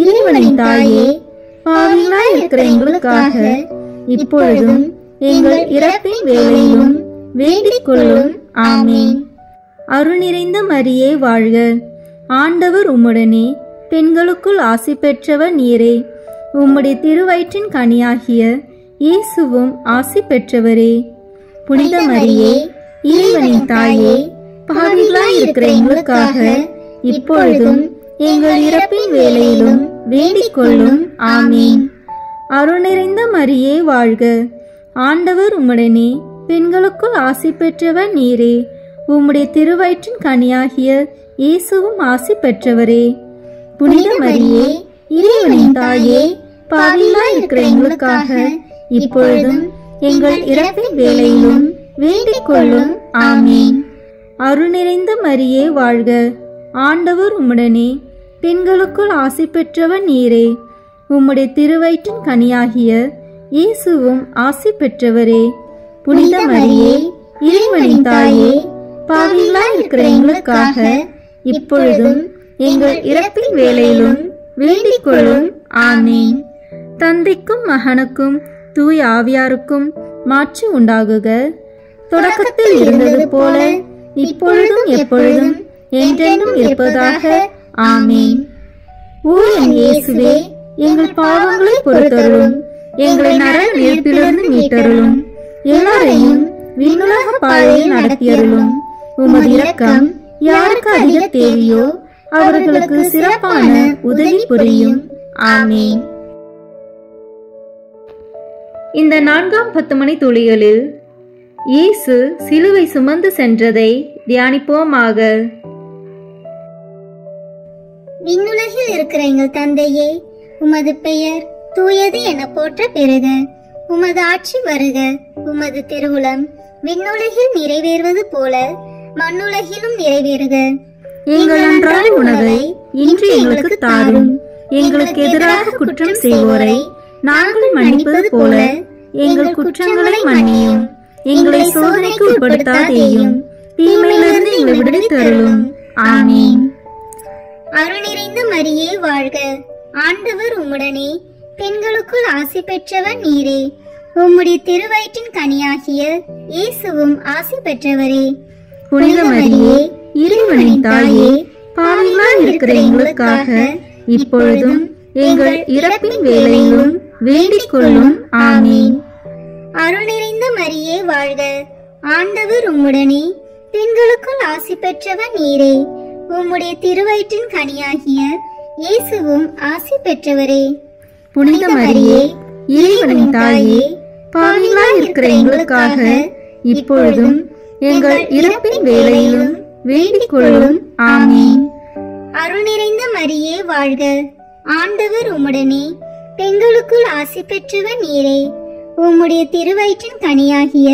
Speaker 2: இறைவனின் தாயே, பாவிகளாய் இருக்கிற எங்களுக்காக இப்பொழுதும் எங்கள் இறப்பின் வேளையிலும் வேண்டிக் கொள்ளும். ஆமீன். அருள் நிறைந்த மரியே வாழ்க, ஆண்டவர் உம்முடனே, பெண்களுக்குள் ஆசி பெற்றவர் நீரே. உம்முடைய திருவயிற்றின் கனியாகிய இயேசுவும் ஆசி பெற்றவரே. புனித மரியே, இறைவனின் தாயே, பாவிகளாய் இருக்கிற எங்களுக்காக இப்பொழுதும் எங்கள் இறப்பின் வேளையிலும் வேண்டிக் கொள்ளும். ஆமீன். அருள் நிறைந்த மரியே வாழ்க, ஆண்டவர் உம்முடனே, பெண்களுக்குள் ஆசி பெற்றவர் நீரே. உம்முடைய திருவயிற்றின் கனியாகிய இயேசுவும் ஆசி பெற்றவரே. புனித மரியே, இறைவனின் தாயே, பாவிகளாய் இருக்கிற எங்களுக்காக இப்பொழுதும் எங்கள் இறப்பின் வேளையிலும் வேண்டிக் கொள்ளும். ஆமீன். அருள் நிறைந்த மரியே வாழ்க, ஆண்டவர் உம்முடனே, பெண்களுக்குள் ஆசி பெற்றவர் நீரே. உம்முடைய திருவயிற்றின் கனியாகிய இயேசுவும் ஆசி பெற்றவரே. புனித மரியே, இறைவனின் தாயே, பாவிகளாய் இருக்கிற எங்களுக்காக இப்பொழுதும் எங்கள் இறப்பின் வேளையிலும் வேண்டிக் கொள்ளும். ஆமீன். தந்தைக்கும் மகனுக்கும் தூய ஆவியாருக்கும் மாட்சி உண்டாகுக. தொடக்கத்தில் இருந்தது போல இப்பொழுதும் எப்பொழுதும் என்றென்றும் இருப்பதாக. ஆமீன். ஓ என் இயேசுவே, எங்கள் பாவங்களை பொறுத்தருளும், எங்களை நரக நெருப்பிலிருந்து மீட்டருளும், எல்லாரையும் விண்ணுலக பாதையில் நடத்தியருளும். உமது இரக்கம் யாருக்கு அதிக தேவையோ அவர்களுக்கு சிறப்பான உதவி புரியும். ஆமீன். இந்த 4ஆம் 10 மணி துளிகளில் இயேசு சிலுவை சுமந்து சென்றதை தியானிப்போமாக.
Speaker 4: விண்ணுலகில் இருக்கிற எங்கள் தந்தையே, உமது பெயர் தூயது என போற்ற பெறுக. உமது ஆட்சி வருக. உமது திருவுளம் விண்ணுலகில் நிறைவேறுவது போல மண்ணுலகிலும் நிறைவேறுக.
Speaker 2: எங்கள் அன்றாட உணவை இன்று எங்களுக்கு தாரும். எங்களுக்கு எதிராக குற்றம் செய்வோரை நாங்கள் மன்னிப்பது போல எங்கள் குற்றங்களை மன்னியும். எங்களை சோதனைக்கு உட்படுத்தாதேயும், தீமையிலிருந்து எங்களை விடுவித்து அருளும். ஆமீன்.
Speaker 4: அருள் நிறைந்த மரியே வாழ்க, ஆண்டவர் உம்முடனே, பெண்களுக்குள் ஆசி பெற்றவர் நீரே. உம்முடைய திருவயிற்றின் கனியாகிய இயேசுவும் ஆசி பெற்றவரே.
Speaker 2: புனித மரியே, இறைவனின் தாயே, பாவிகளாய் இருக்கிற எங்களுக்காக இப்பொழுதும் எங்கள் இறப்பின் வேளையிலும் வேண்டிக் கொள்ளும். ஆமீன்.
Speaker 4: அருள் நிறைந்த மரியே வாழ்க, ஆண்டவர் உம்முடனே, பெண்களுக்குள் ஆசி பெற்றவர் நீரே. உம்முடைய திருவயிற்றின் கனியாகிய இயேசுவும் ஆசி பெற்றவரே.
Speaker 2: புனித மரியே, இறைவனின் தாயே, பாவிகளாய் இருக்கிற எங்களுக்காக இப்பொழுதும் எங்கள் இறப்பின் வேளையிலும் வேண்டிக் கொள்ளும். ஆமீன்.
Speaker 4: அருள் நிறைந்த மரியே வாழ்க, ஆண்டவர் உம்முடனே, பெண்களுக்குள் ஆசி பெற்றவர் நீரே. உம்முடைய திருவயிற்றின் கனியாகிய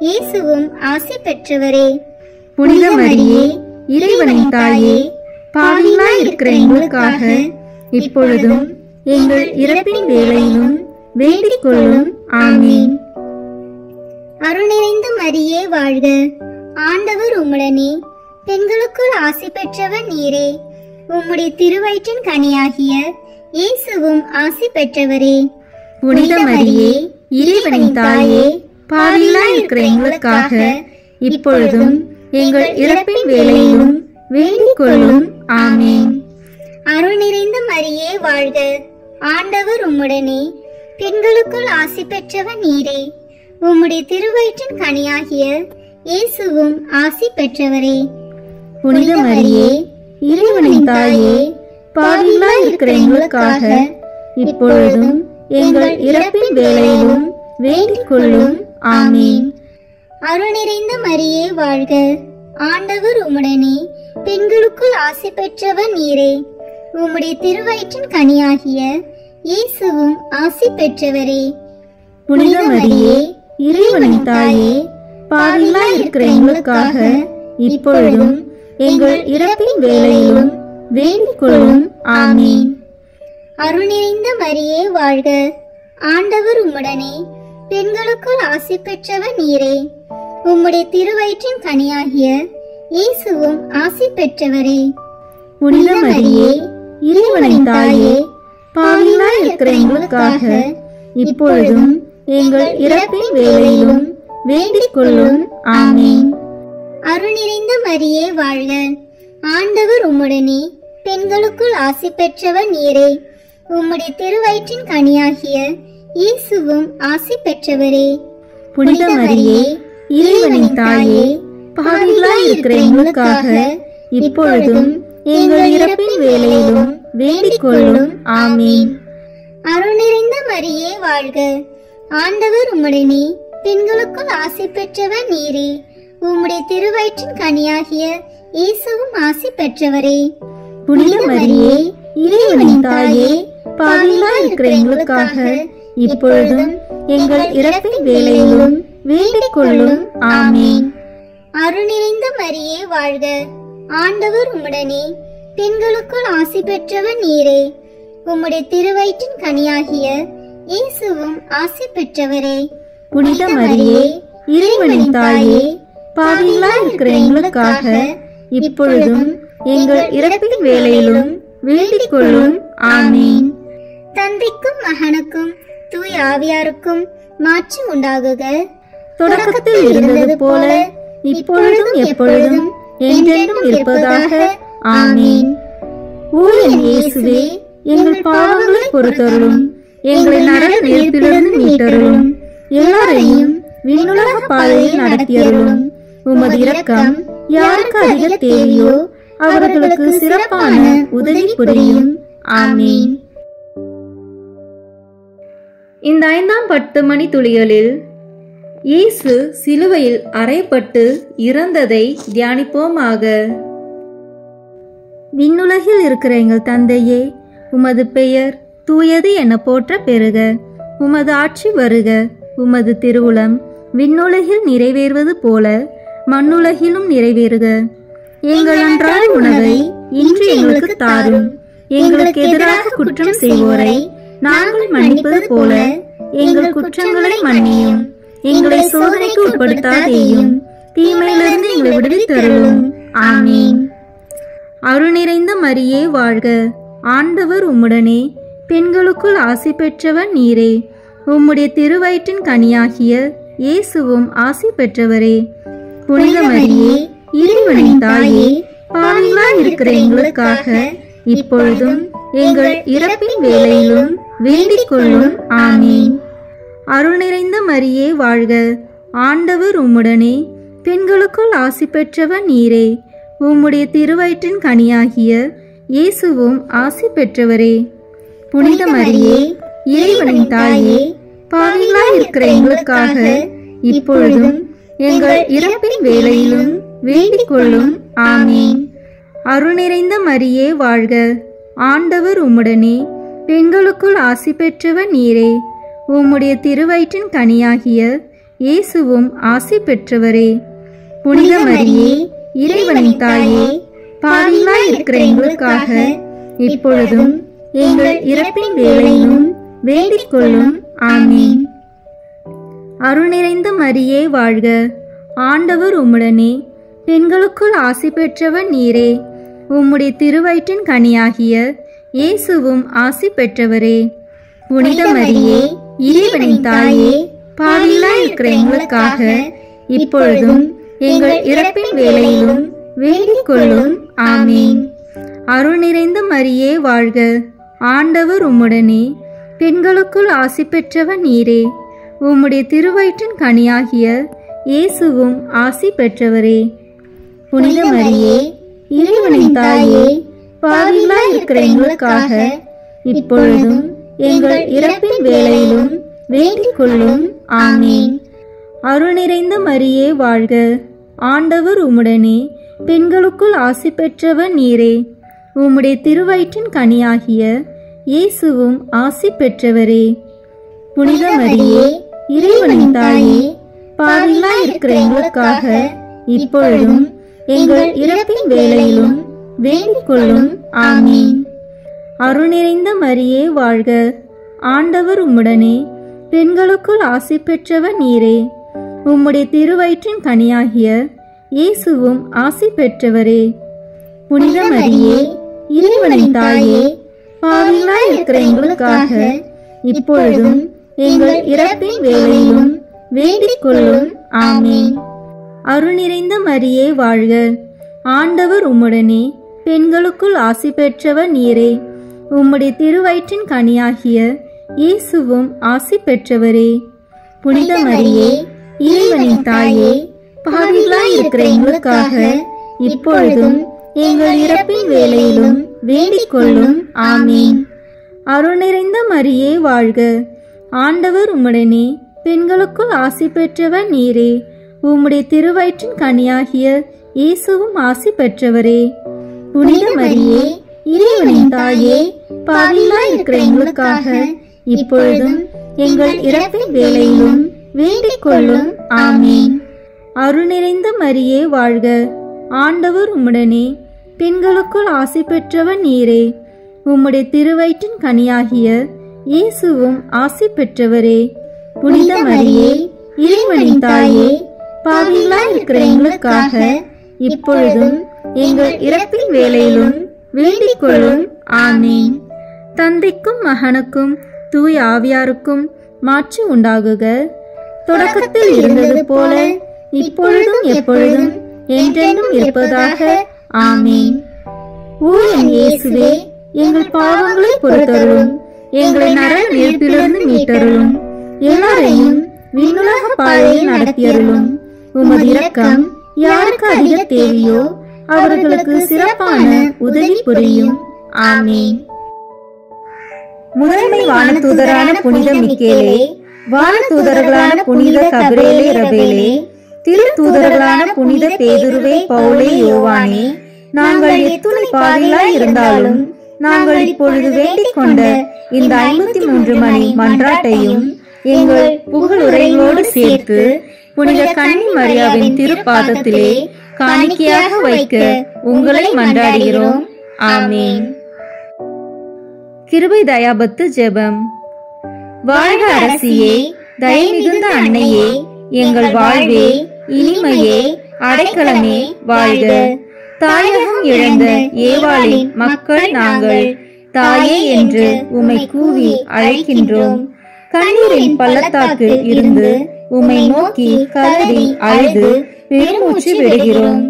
Speaker 4: இயேசுவும் ஆசி பெற்றவரே.
Speaker 2: புனித மரியே, இறைவனின் தாயே, பாவிகளாய் இருக்கிற எங்களுக்காக இப்பொழுதும் எங்கள் இறப்பின் வேளையிலும் வேண்டிக் கொள்ளும். ஆமீன்.
Speaker 4: அருள் நிறைந்த மரியே வாழ்க, ஆண்டவர் உம்முடனே, பெண்களுக்குள் ஆசி பெற்றவர் நீரே. உம்முடைய திருவயிற்றின் கனியாகிய இயேசுவும் ஆசி பெற்றவரே.
Speaker 2: புனித மரியே, இறைவனின் தாயே, பாவிகளாய் இருக்கிற எங்களுக்காக இப்பொழுதும் எங்கள் இறப்பின் வேளையிலும் வேண்டிக் கொள்ளும். ஆமீன்.
Speaker 4: அருள் நிறைந்த மரியே வாழ்க, ஆண்டவர் உம்முடனே, பெண்களுக்குள் ஆசி பெற்றவர் நீரே. உம்முடைய திருவயிற்றின் கனியாகிய இயேசுவும் ஆசி பெற்றவரே.
Speaker 2: புனித மரியே, இறைவனின் தாயே, பாவிகளாய் இருக்கிற எங்களுக்காக இப்பொழுதும் எங்கள் இறப்பின் வேளையிலும் வேண்டிக் கொள்ளும். ஆமீன்.
Speaker 4: அருள் நிறைந்த மரியே வாழ்க, ஆண்டவர் உம்முடனே, பெண்களுக்குள் ஆசி பெற்றவர் நீரே. உம்முடைய திருவயிற்றின் கனியாகிய இயேசுவும் ஆசி பெற்றவரே.
Speaker 2: புனித மரியே, இறைவனின் தாயே, பாவிகளாய் இருக்கிற எங்களுக்காக இப்பொழுதும் எங்கள் இறப்பின் வேளையிலும் வேண்டிக் கொள்ளும். ஆமீன்.
Speaker 4: அருள் நிறைந்த மரியே வாழ்க, ஆண்டவர் உம்முடனே, பெண்களுக்குள் ஆசி பெற்றவர் நீரே. உம்முடைய திருவயிற்றின் கனியாகிய இயேசுவும் ஆசி பெற்றவரே.
Speaker 2: புனித மரியே, இறைவனின் தாயே, பாவிகளாய் இருக்கிற எங்களுக்காக இப்பொழுதும் எங்கள் இறப்பின் வேளையிலும் வேண்டிக் கொள்ளும். ஆமீன்.
Speaker 4: அருள் நிறைந்த மரியே வாழ்க, ஆண்டவர் உம்முடனே, பெண்களுக்குள் ஆசி பெற்றவர் நீரே. உம்முடைய திருவயிற்றின் கனியாகிய இயேசுவும் ஆசி பெற்றவரே.
Speaker 2: புனித மரியே, இறைவனின் தாயே, பாவிகளாய் இருக்கிற எங்களுக்காக இப்பொழுதும் எங்கள் இறப்பின் வேளையிலும் வேண்டிக் கொள்ளும். ஆமீன்.
Speaker 4: அருள் நிறைந்த மரியே வாழ்க, ஆண்டவர் உம்முடனே, பெண்களுக்குள் ஆசி பெற்றவர் நீரே. உம்முடைய திருவயிற்றின் கனியாகிய இயேசுவும் ஆசி பெற்றவரே.
Speaker 2: புனித மரியே, இறைவனின் தாயே, பாவிகளாய் இருக்கிற எங்களுக்காக இப்பொழுதும் எங்கள் இறப்பின் வேளையிலும் வேண்டிக் கொள்ளும். ஆமீன்.
Speaker 4: அருள் நிறைந்த மரியே வாழ்க, ஆண்டவர் உம்முடனே, பெண்களுக்குள் ஆசி பெற்றவர் நீரே. உம்முடைய திருவயிற்றின் கனியாகிய இயேசுவும் ஆசி பெற்றவரே.
Speaker 2: புனித மரியே, இறைவனின் தாயே, பாவிகளாய் இருக்கிற எங்களுக்காக இப்பொழுதும் எங்கள் இறப்பின் வேளையிலும் வேண்டிக் கொள்ளும். ஆமீன்.
Speaker 4: தந்தைக்கும் மகனுக்கும் தூய ஆவியாருக்கும் மாட்சி உண்டாகுக.
Speaker 2: தொடக்கத்தில் இருந்தது போல இப்பொழுதும் எப்பொழுதும் என்றென்றும் இருப்பதாக. ஆமீன். ஓ என் இயேசுவே, எங்கள் பாவங்களை பொறுத்தருளும், எங்களை நரக நெருப்பிலிருந்து மீட்டருளும், எல்லாரையும் விண்ணுலக பாதையில் நடத்தியருளும். உமது இரக்கம் யாருக்கு அதிக தேவையோ அவர்களுக்கு சிறப்பான உதவி புரியும். ஆமீன். இந்த 5ஆம் 10 மணி துளிகளில் இயேசு சிலுவையில் அறையப்பட்டு இறந்ததை தியானிப்போமாக. விண்ணுலகில் இருக்கிற எங்கள் தந்தையே, உமது பெயர் தூயது என போற்ற பெறுக. உமது ஆட்சி வருக. உமது திருவுளம் விண்ணுலகில் நிறைவேறுவது போல மண்ணுலகிலும் நிறைவேறுக. எங்கள் அன்றாட உணவை இன்று எங்களுக்கு தாரும். எங்களுக்கு எதிராக குற்றம் செய்வோரை நாங்கள் மன்னிப்பது போல எங்கள் குற்றங்களை மன்னியும். எங்களை சோதனைக்கு உட்படுத்தாதேயும், தீமையிலிருந்து எங்களை விடுவித்தருளும். ஆமீன். அருள் நிறைந்த மரியே வாழ்க, ஆண்டவர் உம்முடனே, பெண்களுக்குள் ஆசி பெற்றவர் நீரே. உம்முடைய திருவயிற்றின் கனியாகிய இயேசுவும் ஆசி பெற்றவரே. புனித மரியே, இறைவனின் தாயே, பாவிகளாய் இருக்கிற எங்களுக்காக இப்பொழுதும் எங்கள் இறப்பின் வேளையிலும் வேண்டிக் கொள்ளும். ஆமீன். அருள் நிறைந்த மரியே வாழ்க. ஆண்டவர் உம்முடனே, பெண்களுக்குள் ஆசி பெற்றவர் நீரே. உம்முடைய திருவயிற்றின் கனியாகிய இயேசுவும் ஆசி பெற்றவரே. புனித மரியே, இறைவனின் தாயே, பாவிகளாய் இருக்கிற எங்களுக்காக இப்பொழுதும் எங்கள் இறப்பின் வேளையிலும் வேண்டிக் கொள்ளும். ஆமீன். அருள் நிறைந்த மரியே வாழ்க. ஆண்டவர் உம்முடனே, பெண்களுக்குள் ஆசி பெற்றவர் நீரே. உம்முடைய திருவயிற்றின் கனியாகிய இயேசுவும் ஆசி பெற்றவரே. புனித மரியே, இறைவனின் தாயே, பாவிகளாய் இருக்கிற எங்களுக்காக இப்பொழுதும் எங்கள் இறப்பின் வேளையிலும் வேண்டிக் கொள்ளும். ஆமீன். அருள் நிறைந்த மரியே வாழ்க. ஆண்டவர் உம்முடனே, பெண்களுக்குள் ஆசி பெற்றவர் நீரே. உம்முடைய திருவயிற்றின் கனியாகிய இயேசுவும் ஆசி பெற்றவரே. புனித மரியே, இறைவனின் தாயே, பாவிகளாய் இருக்கிற எங்களுக்காக இப்பொழுதும் எங்கள் இறப்பின் வேளையிலும் வேண்டிக் கொள்ளும். ஆமீன். அருள் நிறைந்த மரியே வாழ்க. ஆண்டவர் உம்முடனே, பெண்களுக்குள் ஆசி பெற்றவர் நீரே. உம்முடைய திருவயிற்றின் கனியாகிய இயேசுவும் ஆசி பெற்றவரே. புனித மரியே, இறைவனின் தாயே, பாவிகளாய் இருக்கிற எங்களுக்காக இப்பொழுதும் எங்கள் இறப்பின் வேளையிலும் வேண்டிக் கொள்ளும். ஆமீன். அருள் நிறைந்த மரியே வாழ்க. ஆண்டவர் உம்முடனே, பெண்களுக்குள் ஆசி பெற்றவர் நீரே. உம்முடைய திருவயிற்றின் கனியாகிய இயேசுவும் ஆசி பெற்றவரே. புனித மரியே, இறைவனின் தாயே, பாவிகளாய் இருக்கிற எங்களுக்காக இப்பொழுதும் எங்கள் இறப்பின் வேளையிலும் வேண்டிக் கொள்ளும். ஆமீன். அருள் நிறைந்த மரியே வாழ்க. ஆண்டவர் உம்முடனே, பெண்களுக்குள் ஆசி பெற்றவர் நீரே. உம்முடைய திருவயிற்றின் கனியாகிய இயேசுவும் ஆசி பெற்றவரே. புனித மரியே, இறைவனின் தாயே, பாவிகளாய் இருக்கிற எங்களுக்காக இப்பொழுதும் எங்கள் இறப்பின் வேளையிலும் வேண்டிக் கொள்ளும். ஆமீன். அருள் நிறைந்த மரியே வாழ்க. ஆண்டவர் உம்முடனே, பெண்களுக்குள் ஆசி பெற்றவர் நீரே. உம்முடைய திருவயிற்றின் கனியாகிய இயேசுவும் ஆசி பெற்றவரே. புனித மரியே, இறைவனின் தாயே, பாவிகளாய் இருக்கிற எங்களுக்காக இப்பொழுதும் எங்கள் இறப்பின் வேளையிலும் வேண்டிக் கொள்ளும். ஆமீன். அருள் நிறைந்த மரியே வாழ்க. ஆண்டவர் உம்முடனே, பெண்களுக்குள் ஆசி பெற்றவர் நீரே. உம்முடைய திருவயிற்றின் கனியாகிய இயேசுவும் ஆசி பெற்றவரே. புனித மரியே, இறைவனின் தாயே, பாவிகளாய் இருக்கிற எங்களுக்காக இப்பொழுதும் எங்கள் இறப்பின் வேளையிலும் வேண்டிக் கொள்ளும். ஆமீன். அருள் நிறைந்த மரியே வாழ்க. ஆண்டவர் உம்முடனே, பெண்களுக்குள் ஆசி பெற்றவர் நீரே. உம்முடைய திருவயிற்றின் கனியாகிய இயேசுவும் ஆசி பெற்றவரே. புனித மரியே, இறைவனின் தாயே, பாவிகளாய் இருக்கிற எங்களுக்காக இப்பொழுதும் எங்கள் இறப்பின் வேளையிலும் வேண்டிக் கொள்ளும். ஆமீன். தந்தைக்கும் மகனுக்கும் தூய ஆவியாருக்கும் மாட்சி உண்டாகுக. தொடக்கத்தில் இருந்தது போல இப்பொழுதும் எப்பொழுதும் என்றென்றும் இருப்பதாக. ஆமீன். ஓ என் இயேசுவே, எங்கள் பாவங்களை பொறுத்தருளும். எங்களை நரக நெருப்பிலிருந்து மீட்டருளும். எல்லாரையும் விண்ணுலக பாதையில் நடத்தியருளும். உமது இரக்கம் யாருக்கு அதிக தேவையோ அவர்களுக்கு சிறப்பான உதவி புரியும். ஆமீன். முதன்மை வானதூதரான புனித மிக்கேலே, வானதூதர்களான புனித கபிரேலே ரபேலே, திரு தூதர்களான புனித பேதுருவே, பவுலே, யோவானே, நாங்கள் எத்துணை பாவிகளாய் இருந்தாலும் நாங்கள் இப்பொழுது வேண்டிக் கொண்ட இந்த 53 மணி மன்றாட்டையும் எங்கள் புகழுரைகளோடு சேர்த்து புனித கன்னி மரியாவின் திருப்பாதத்திலே காணிக்கையாக வைக்க உங்களை மன்றாடுகிறோம். ஆமீன். கிருபை தயாபத்து ஜெபம். வாழ்க அரசியே, தயை மிகுந்த அன்னையே, எங்கள் வாழ்வே, இனிமையே, அடைக்கலமே வாழ்க. தாயகம் இழந்த ஏவாளின் மக்கள் நாங்கள் தாயே என்று உம்மை கூவி அழைக்கின்றோம். கண்ணீரின் பள்ளத்தாக்கில் இருந்து உம்மை நோக்கி கதறி அழுது பெருமூச்சு விடுகிறோம்.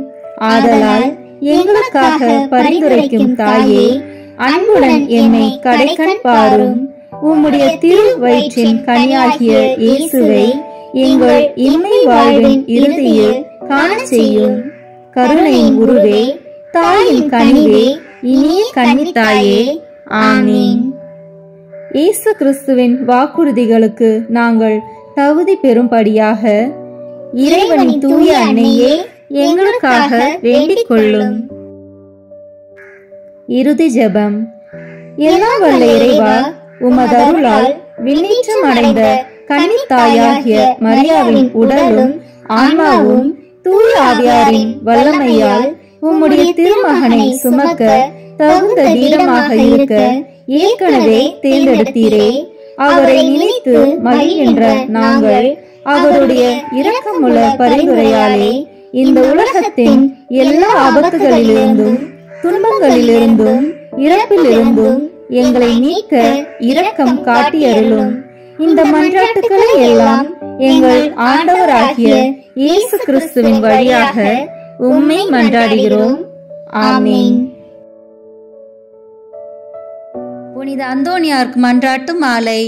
Speaker 2: ஆதலால் எங்களுக்காக பரிந்துரைக்கும் தாயே, அன்புடன் என்னை கடைக்கண் பாரும். உம்முடைய திரு வயிற்றின் கனியாகிய இயேசுவை எங்கள் இம்மை வாழ்வின் இறுதியில் காண செய்யும். கருணையின் உருவே, தாயின் கனிவே, இனிய கன்னித்தாயே, ஆமீன். இயேசு கிறிஸ்துவின் வாக்குறுதிகளுக்கு நாங்கள் தகுதி பெறும்படியாக இறைவனின் தூய அன்னையே எங்களுக்காக வேண்டிக் கொள்ளும். இறுதி ஜெபம். எல்லாம் வல்ல இறைவா, உமது அருளால் விண்ணேற்றம் அடைந்த கன்னித்தாயாகிய மரியாவின் உடலும் ஆன்மாவும் தூய ஆவியாரின் வல்லமையால் உம்முடைய திருமகனை சுமக்க தகுந்த வீரமாக இருக்க ஏற்கனவே தேர்ந்தெடுத்தீரே. அவரை நினைத்து மகிழ்கின்ற நாங்கள் அவருடைய இரக்கமுள்ள பரிந்துரையாலே இந்த உலகத்தின் எல்லா ஆபத்துகளிலிருந்தும் துன்பங்களிலிருந்தும் இறப்பிலிருந்தும் எங்களை நீக்க இரக்கம் காட்டியருளும். இந்த மன்றாட்டுக்களை எல்லாம் எங்கள் ஆண்டவராகிய இயேசு கிறிஸ்துவின் வழியாக உம்மை மன்றாடுகிறோம். ஆமீன். புனித அந்தோனியாருக்கு மன்றாட்டு மாலை.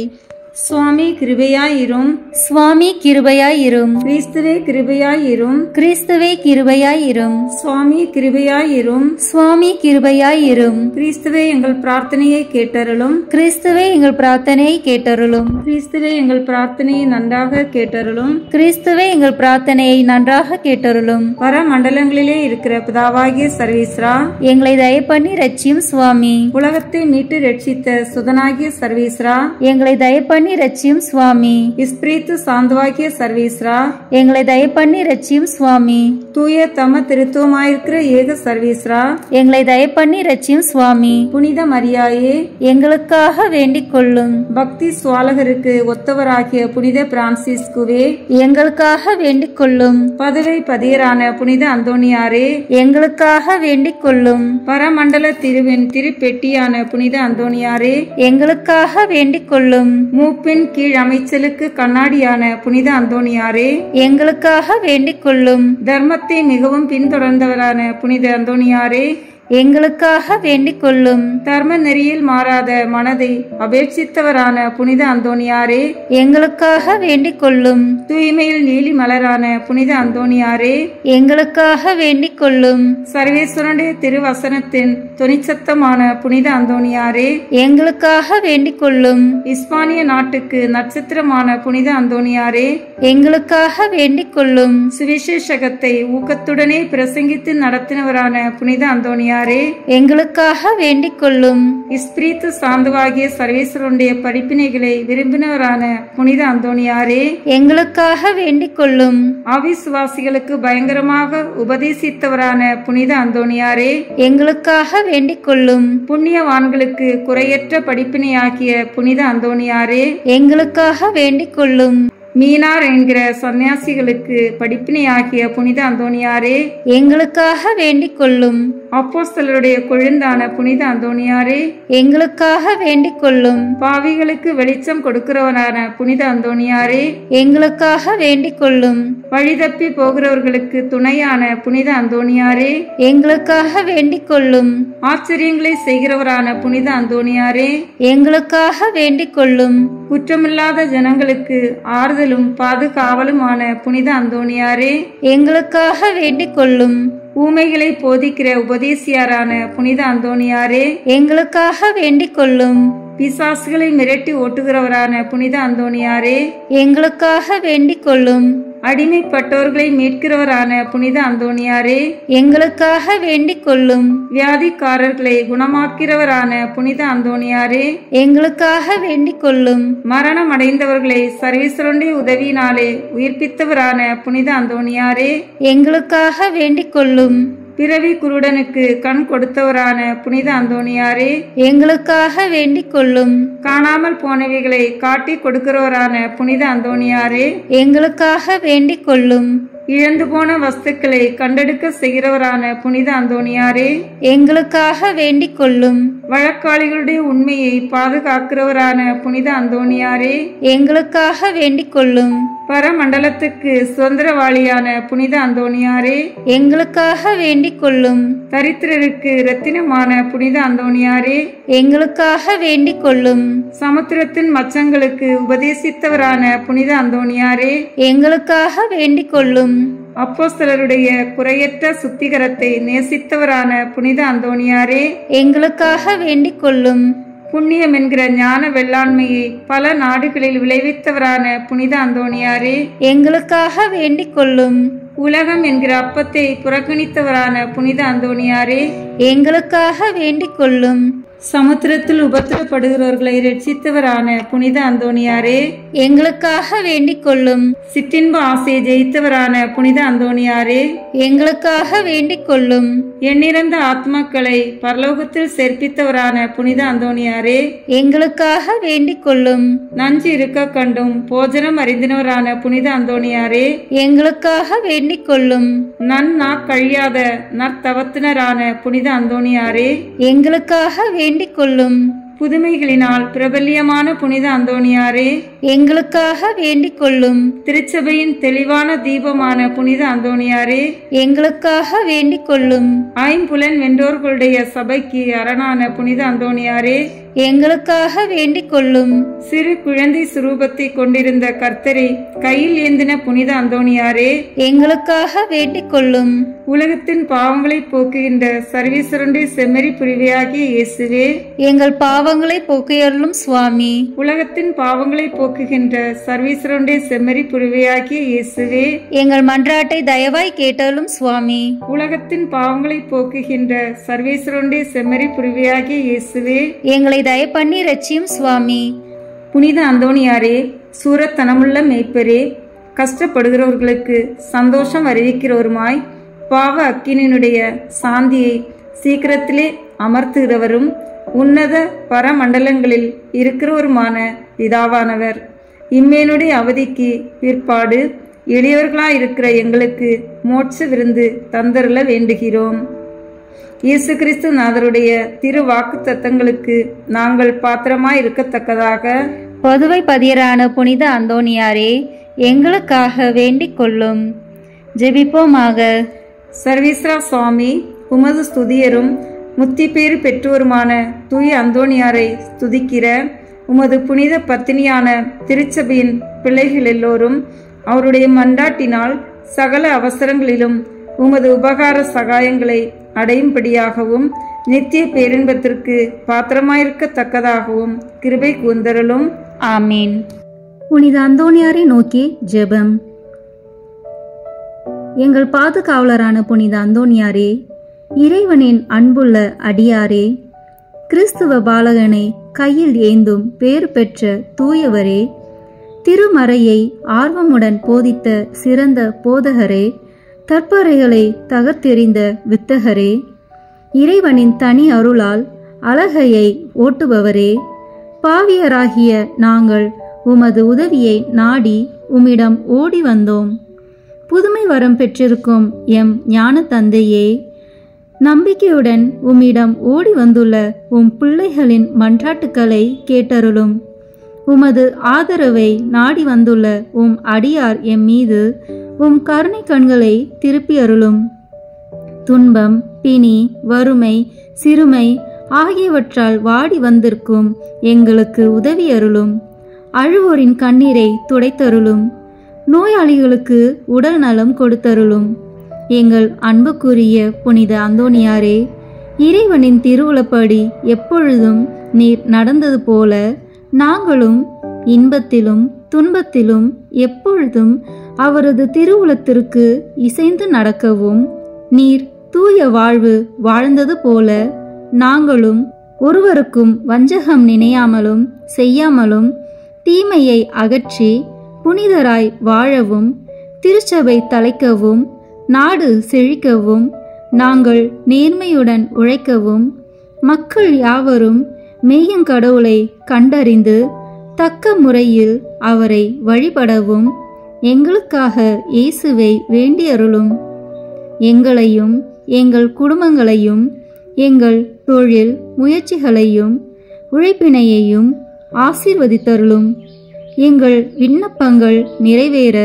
Speaker 5: சுவாமி கிருபையாயிரும்.
Speaker 2: சுவாமி கிருபையாயிரும்.
Speaker 5: கிறிஸ்துவே கிருபையாயிரும்.
Speaker 2: கிறிஸ்துவே கிருபையாயிரும்.
Speaker 5: சுவாமி கிருபையாயிரும்.
Speaker 2: சுவாமி கிருபையாயிரும்.
Speaker 5: கிறிஸ்துவே எங்கள் பிரார்த்தனையை கேட்டருளும்.
Speaker 2: கிறிஸ்துவே எங்கள் பிரார்த்தனையை கேட்டருளும்.
Speaker 5: கிறிஸ்துவே எங்கள் பிரார்த்தனையை நன்றாக கேட்டருளும்.
Speaker 2: கிறிஸ்துவே எங்கள் பிரார்த்தனையை நன்றாக கேட்டருளும்.
Speaker 5: பர மண்டலங்களிலே இருக்கிற பிதாவாகிய சர்வீஸ்ரா,
Speaker 2: எங்களை தயப்பண்ணி ரட்சியும் சுவாமி.
Speaker 5: உலகத்தை மீட்டு ரட்சித்த சுதனாகிய சர்வீஸ்ரா,
Speaker 2: எங்களை தயப்பண்ணி ரட்சியும் சுவாமி.
Speaker 5: இஸ்பிரித்து சாந்தவாகிய சர்வீஸ்ரா,
Speaker 2: எங்களை தயப்பண்ணி ரட்சியும் சுவாமி.
Speaker 5: தூய தம திருத்துவமாயிருக்கிற ஏக சர்வீஸ்ரா,
Speaker 2: எங்களை தயப்பண்ணி ரட்சியும் சுவாமி.
Speaker 5: புனித மரியாயே,
Speaker 2: எங்களுக்காக வேண்டிக் கொள்ளும்.
Speaker 5: பக்தி சுவாலகருக்கு ஒத்தவராகிய புனித பிரான்சிஸ்குவே,
Speaker 2: எங்களுக்காக வேண்டிக் கொள்ளும்.
Speaker 5: பதுவை பதியரான புனித அந்தோனியாரே,
Speaker 2: எங்களுக்காக வேண்டிக் கொள்ளும்.
Speaker 5: பரமண்டல திருவின் திருப்பெட்டியான புனித அந்தோனியாரே,
Speaker 2: எங்களுக்காக வேண்டிக் கொள்ளும்.
Speaker 5: மூப்பின் கீழ் அமைச்சலுக்கு கண்ணாடியான புனித அந்தோனியாரே,
Speaker 2: எங்களுக்காக வேண்டிக் கொள்ளும்.
Speaker 5: தர்மத்தை மிகவும் பின்தொடர்ந்தவரான புனித அந்தோனியாரே,
Speaker 2: எங்களுக்காக வேண்டிக் கொள்ளும்.
Speaker 5: தர்ம நெறியில் மாறாத மனதை அபேட்சித்தவரான புனித அந்தோனியாரே,
Speaker 2: எங்களுக்காக வேண்டிக் கொள்ளும்.
Speaker 5: தூய்மையில் நீலி மலரான புனித அந்தோனியாரே,
Speaker 2: எங்களுக்காக வேண்டிக் கொள்ளும்.
Speaker 5: சர்வேஸ்வரனுடைய திருவசனத்தின் தொனிச்சத்தமான புனித அந்தோனியாரே,
Speaker 2: எங்களுக்காக வேண்டிக் கொள்ளும்.
Speaker 5: இஸ்பானிய நாட்டுக்கு நட்சத்திரமான புனித அந்தோனியாரே,
Speaker 2: எங்களுக்காக வேண்டிக் கொள்ளும்.
Speaker 5: சுவிசேஷகத்தை ஊக்கத்துடனே பிரசங்கித்து நடத்தினவரான புனித அந்தோனியாரே,
Speaker 2: எங்களுக்காக வேண்டிக் கொள்ளும்.
Speaker 5: இஸ்பிரித்து சாந்தவாகிய சர்வேஸ்வரனுடைய படிப்பினைகளை விரும்பினவரான புனித அந்தோனியாரே,
Speaker 2: எங்களுக்காக வேண்டிக் கொள்ளும்.
Speaker 5: அவிசுவாசிகளுக்கு பயங்கரமாக உபதேசித்தவரான புனித அந்தோனியாரே,
Speaker 2: எங்களுக்காக வேண்டிக் கொள்ளும்.
Speaker 5: புண்ணியவான்களுக்கு குறையற்ற படிப்பினையாகிய புனித அந்தோனியாரே,
Speaker 2: எங்களுக்காக வேண்டிக் கொள்ளும்.
Speaker 5: மீனார் என்கிற சன்னியாசிகளுக்கு படிப்பினையாகிய புனித அந்தோனியாரே,
Speaker 2: எங்களுக்காக வேண்டிக் கொள்ளும்.
Speaker 5: அப்போஸ்தலருடைய கொழுந்தான புனித அந்தோனியாரே,
Speaker 2: எங்களுக்காக வேண்டிக் கொள்ளும்.
Speaker 5: பாவிகளுக்கு வெளிச்சம் கொடுக்கிறவனான புனித அந்தோனியாரே,
Speaker 2: எங்களுக்காக வேண்டிக் கொள்ளும்.
Speaker 5: வழிதப்பி போகிறவர்களுக்கு துணையான புனித அந்தோனியாரே,
Speaker 2: எங்களுக்காக வேண்டிக் கொள்ளும்.
Speaker 5: ஆச்சரியங்களை செய்கிறவரான புனித அந்தோனியாரே,
Speaker 2: எங்களுக்காக வேண்டிக் கொள்ளும்.
Speaker 5: குற்றமில்லாத ஜனங்களுக்கு ஆறுதலும் பாதுகாவலுமான புனித அந்தோனியாரே,
Speaker 2: எங்களுக்காக வேண்டிக் கொள்ளும்.
Speaker 5: ஊமைகளை போதிக்கிற உபதேசியாரான புனித அந்தோனியாரே,
Speaker 2: எங்களுக்காக வேண்டிக் கொள்ளும்.
Speaker 5: பிசாசுகளை மிரட்டி ஓட்டுகிறவரான புனித அந்தோனியாரே,
Speaker 2: எங்களுக்காக வேண்டிக் கொள்ளும்.
Speaker 5: அடிமைப்பட்டோர்களை மீட்கிறவரான புனித அந்தோனியாரே,
Speaker 2: எங்களுக்காக வேண்டிக் கொள்ளும்.
Speaker 5: வியாதிக்காரர்களை குணமாக்கிறவரான புனித அந்தோனியாரே,
Speaker 2: எங்களுக்காக வேண்டிக் கொள்ளும்.
Speaker 5: மரணம் அடைந்தவர்களை சர்வீஸ்வரனுடைய உதவியினாலே உயிர்ப்பித்தவரான புனித அந்தோனியாரே,
Speaker 2: எங்களுக்காக வேண்டிக் கொள்ளும்.
Speaker 5: பிறவி குருடனுக்கு கண் கொடுத்தவரான புனித அந்தோனியாரே,
Speaker 2: எங்களுக்காக வேண்டிக் கொள்ளும்.
Speaker 5: காணாமல் போனவைகளை காட்டி கொடுக்கிறவரான புனித அந்தோனியாரே,
Speaker 2: எங்களுக்காக வேண்டிக் கொள்ளும்.
Speaker 5: இழந்து போன வஸ்துக்களை கண்டெடுக்க செய்கிறவரான புனித அந்தோணியாரே,
Speaker 2: எங்களுக்காக வேண்டிக் கொள்ளும்.
Speaker 5: வழக்காளிகளுடைய உண்மையை பாதுகாக்கிறவரான புனித அந்தோணியாரே,
Speaker 2: எங்களுக்காக வேண்டிக் கொள்ளும்.
Speaker 5: பரமண்டலத்துக்கு சுதந்திரவாளியான புனித அந்தோணியாரே,
Speaker 2: எங்களுக்காக வேண்டிக் கொள்ளும்.
Speaker 5: தரித்திரருக்கு இரத்தினமான புனித அந்தோணியாரே,
Speaker 2: எங்களுக்காக வேண்டிக் கொள்ளும்.
Speaker 5: சமுத்திரத்தின் மச்சங்களுக்கு உபதேசித்தவரான புனித அந்தோணியாரே,
Speaker 2: எங்களுக்காக வேண்டிக் கொள்ளும்.
Speaker 5: அப்போஸ்தலருடைய குறையற்ற சுத்திகரத்தை நேசித்தவரான புனித அந்தோணியாரே,
Speaker 2: எங்களுக்காக வேண்டிக் கொள்ளும்.
Speaker 5: புண்ணியம் என்கிற ஞான வெள்ளாண்மையை பல நாடுகளில் விளைவித்தவரான புனித அந்தோணியாரே,
Speaker 2: எங்களுக்காக வேண்டிக் கொள்ளும்.
Speaker 5: உலகம் என்கிற அப்பத்தை புறக்கணித்தவரான புனித அந்தோணியாரே,
Speaker 2: எங்களுக்காக வேண்டிக் கொள்ளும்.
Speaker 5: சமுத்திரத்தில் உபத்திரப்படுகிறவர்களை ரட்சித்தவரான புனித அந்தோணியாரே,
Speaker 2: எங்களுக்காக வேண்டிக் கொள்ளும்.
Speaker 5: சிற்றின்ப ஆசையை ஜெயித்தவரான புனித அந்தோணியாரே,
Speaker 2: எங்களுக்காக வேண்டிக் கொள்ளும்.
Speaker 5: எண்ணிறந்த ஆத்மாக்களை பரலோகத்தில் சேர்ப்பித்தவரான புனித அந்தோணியாரே,
Speaker 2: எங்களுக்காக வேண்டிக் கொள்ளும்.
Speaker 5: நஞ்சு இருக்க கண்டும் போஜனம் அறிந்தினவரான புனித அந்தோணியாரே,
Speaker 2: எங்களுக்காக வேண்டிக் கொள்ளும்.
Speaker 5: நன்னா கழியாத நற்தவத்தினரான புனித அந்தோணியாரே,
Speaker 2: எங்களுக்காக வேண்டிக் கொள்ளும்.
Speaker 5: புதுமைகளினால் பிரபல்யமான புனித அந்தோணியாரே,
Speaker 2: எங்களுக்காக வேண்டிக் கொள்ளும்.
Speaker 5: திருச்சபையின் தெளிவான தீபமான புனித அந்தோணியாரே,
Speaker 2: எங்களுக்காக வேண்டிக் கொள்ளும்.
Speaker 5: ஐம்புலன் வென்றோர்களுடைய சபைக்கு அரணான புனித அந்தோணியாரே,
Speaker 2: எங்களுக்காக வேண்டிக் கொள்ளும்.
Speaker 5: சிறு குழந்தை சுரூபத்தை கொண்டிருந்த கர்த்தரை கையில் ஏந்தின புனித அந்தோணியாரே,
Speaker 2: எங்களுக்காக வேண்டிக் கொள்ளும்.
Speaker 5: உலகத்தின் பாவங்களை போக்குகின்ற சர்வீஸ்வரனுடைய செம்மறி புரிவையாகிய இயேசுவே,
Speaker 2: எங்கள் பாவங்களை போக்கியருளும் சுவாமி.
Speaker 5: உலகத்தின் பாவங்களை போக்குகின்ற சர்வீஸ்வரனுடைய செம்மறி புரிவையாகிய இயேசுவே,
Speaker 2: எங்கள் மன்றாட்டை தயவாய் கேட்டருளும் சுவாமி.
Speaker 5: உலகத்தின் பாவங்களை போக்குகின்ற சர்வீஸ்வரனுடைய செம்மறி புரிவையாகிய இயேசுவே,
Speaker 2: எங்களை தயப்பண்ணி ரட்சியும் சுவாமி.
Speaker 5: புனித அந்தோணியாரே, சூரத்தனமுள்ள மேய்ப்பரே, கஷ்டப்படுகிறவர்களுக்கு சந்தோஷம் அறிவிக்கிறவருமாய் பாவ அக்கினியினுடைய சாந்தியை சீக்கிரத்திலே அமர்த்துகிறவரும் உன்னத பரமண்டலங்களில் இருக்கிறவருமான பிதாவானவர், இம்மேனுடைய அவதிக்கு பிற்பாடு எளியவர்களாயிருக்கிற எங்களுக்கு மோட்ச விருந்து தந்தருள வேண்டுகிறோம். இயேசு கிறிஸ்து நாதருடைய திரு வாக்கு தத்தங்களுக்கு நாங்கள் பாத்திரமாய் இருக்கத்தக்கதாக
Speaker 2: பொதுவை பதியரான புனித அந்தோணியாரே, எங்களுக்காக வேண்டிக் கொள்ளும். ஜெபிப்போமாக.
Speaker 5: சர்வீஸ்வரா சுவாமி, உமது ஸ்துதியரும் முத்தி பேறு பெற்றோருமான தூய அந்தோணியாரை ஸ்துதிக்கிற உமது புனித பத்தினியான திருச்சபையின் பிள்ளைகள் எல்லோரும் அவருடைய மன்றாட்டினால் சகல அவசரங்களிலும் உமது உபகார சகாயங்களை அடையும்படியாகவும் நித்திய பேரின்பத்திற்கு பாத்திரமாயிருக்கத்தக்கதாகவும் கிருபை கூந்தரலும்.
Speaker 2: ஆமீன்.
Speaker 6: புனித அந்தோணியாரை நோக்கி ஜெபம். எங்கள் பாதுகாவலரான புனித அந்தோணியாரே, இறைவனின் அன்புள்ள அடியாரே, கிறிஸ்துவ பாலகனை கையில் ஏந்தும் பேறு பெற்ற தூயவரே, திருமறையை ஆர்வமுடன் போதித்த சிறந்த போதகரே, தற்பறைகளை தகர்த்தெறிந்த வித்தகரே, இறைவனின் தனி அருளால் அழகையை ஓட்டுபவரே, பாவியராகிய நாங்கள் உமது உதவியை நாடி உம்மிடம் ஓடி வந்தோம். புதுமை வரம் பெற்றிருக்கும் எம் ஞான தந்தையே, நம்பிக்கையுடன் உம்மிடம் ஓடி வந்துள்ள உம் பிள்ளைகளின் மன்றாட்டுக்களை கேட்டருளும். உமது ஆதரவை நாடி வந்துள்ள உம் அடியார் எம் மீது உம் கருணை கண்களை திருப்பி அருளும். துன்பம், பிணி, வறுமை, சிறுமை ஆகியவற்றால் வாடி வந்திருக்கும் எங்களுக்கு உதவி அருளும். அழுவோரின் கண்ணீரை துடைத்தருளும். நோயாளிகளுக்கு உடல் நலம் கொடுத்தருளும். எங்கள் அன்புக்குரிய புனித அந்தோணியாரே, இறைவனின் திருவுளப்படி எப்பொழுதும் நீர் நடந்தது போல நாங்களும் இன்பத்திலும் துன்பத்திலும் எப்பொழுதும் அவரது திருவுளத்திற்கு இசைந்து நடக்கவும், நீர் தூய வாழ்வு வாழ்ந்தது போல நாங்களும் ஒருவருக்கும் வஞ்சகம் நினையாமலும் செய்யாமலும் தீமையை அகற்றி புனிதராய் வாழவும், திருச்சபை தலைக்கவும், நாடு செழிக்கவும், நாங்கள் நேர்மையுடன் உழைக்கவும், மக்கள் யாவரும் மெய்யங்கடவுளை கண்டறிந்து தக்க முறையில் அவரை வழிபடவும்
Speaker 2: எங்களுக்காக இயேசுவை வேண்டியருளும். எங்களையும் எங்கள் குடும்பங்களையும் எங்கள் தொழில் முயற்சிகளையும் உழைப்பினையையும் ஆசீர்வதித்தருளும். எங்கள் விண்ணப்பங்கள் நிறைவேற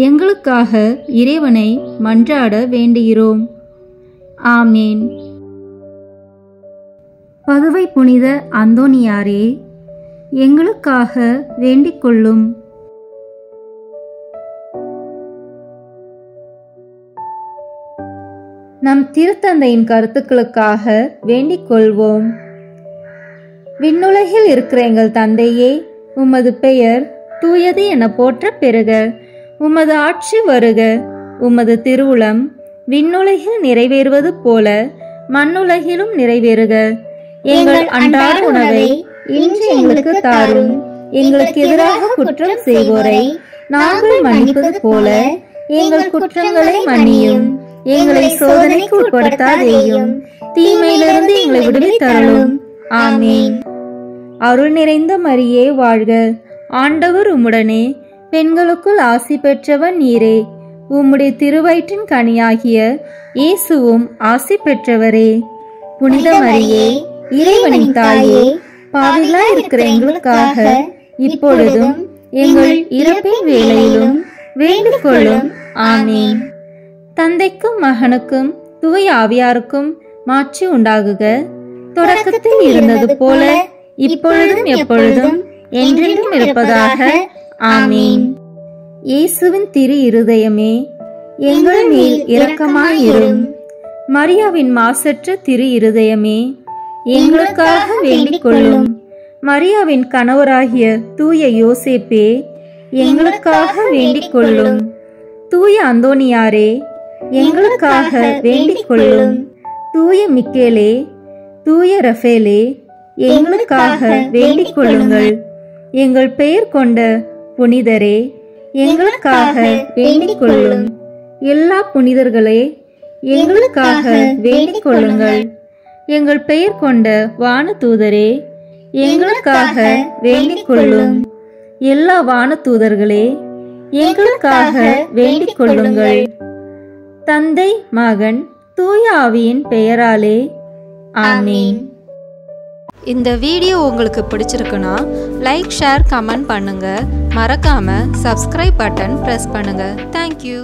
Speaker 2: எங்களுக்காக இறைவனை மன்றாட வேண்டுகிறோம். ஆமேன். பதுவை புனித அந்தோனியாரே, எங்களுக்காக வேண்டிக் கொள்ளும். நம் திருத்தந்தையின் கருத்துக்களுக்காக வேண்டிக் கொள்வோம். விண்ணுலகில் இருக்கிற எங்கள் தந்தையே, உமது பெயர் தூயது என போற்ற பெறுக. உமது ஆட்சி வருக. உமது திருவுளம் விண்ணுலகில் நிறைவேறுவது போல மண்ணுலகிலும் நிறைவேறுக. எங்கள் அன்றாட உணவை இன்று எங்களுக்கு தாரும். எங்களுக்கு எதிராக குற்றம் செய்வோரை நாங்கள் மன்னிப்பது போல எங்கள் குற்றங்களை மன்னியும். எங்களை சோதனைக்கு உட்படுத்தாதேயும், தீமையிலிருந்து எங்களை விடுவித்தருளும். ஆமேன். அருள் நிறைந்த மரியே வாழ்க. ஆண்டவர் உம்முடனே, பெண்களுக்குள் ஆசி பெற்றவன் நீரே. உம்முடைய திருவயிற்றின் கனியாகிய இயேசுவும் ஆசி பெற்றவரே. புனித மரியே, இறைவனின் தாயே, பாவிகளாய் இருக்கிற எங்களுக்காக இப்பொழுதும் எங்கள் இறப்பின் வேளையிலும் வேண்டிக் கொள்ளும். ஆமேன். தந்தைக்கும் மகனுக்கும் தூய ஆவியாருக்கும் மாட்சி உண்டாகுக. தொடக்கத்தில் இருந்தது போல இப்பொழுதும் எப்பொழுதும் என்றென்றும் இருப்பதாக. ஆமீன். இயேசுவின் திரு இருதயமே, எங்கள் மேல் இரக்கமாயிரும். மரியாவின் மாசற்ற திரு இருதயமே, எங்களுக்காக வேண்டிக் கொள்ளும். மரியாவின் கணவராகிய தூய யோசேப்பே, எங்களுக்காக வேண்டிக் கொள்ளும். தூய அந்தோனியாரே, எங்களுக்காக வேண்டிக் கொள்ளும். தூய மிக்கேலே, தூய ரஃபேலே, எங்களுக்காக வேண்டிக் கொள்ளுங்கள். எங்கள் பெயர் கொண்ட புனிதரே, எங்களுக்காக வேண்டிக் கொள்ளும். எல்லா புனிதர்களே, எங்களுக்காக வேண்டிக் கொள்ளுங்கள். எங்கள் பெயர் கொண்ட வானதூதரே, எங்களுக்காக வேண்டிக் கொள்ளும். எல்லா வானதூதர்களே, எங்களுக்காக வேண்டிக் கொள்ளுங்கள். தந்தை மகன் தூய ஆவியின் பெயராலே. ஆமீன்.
Speaker 7: இந்த வீடியோ உங்களுக்கு பிடிச்சிருக்குன்னா லைக், ஷேர், கமெண்ட் பண்ணுங்க. மறக்காம சப்ஸ்கிரைப் பட்டன் பிரஸ் பண்ணுங்க. தேங்க்யூ.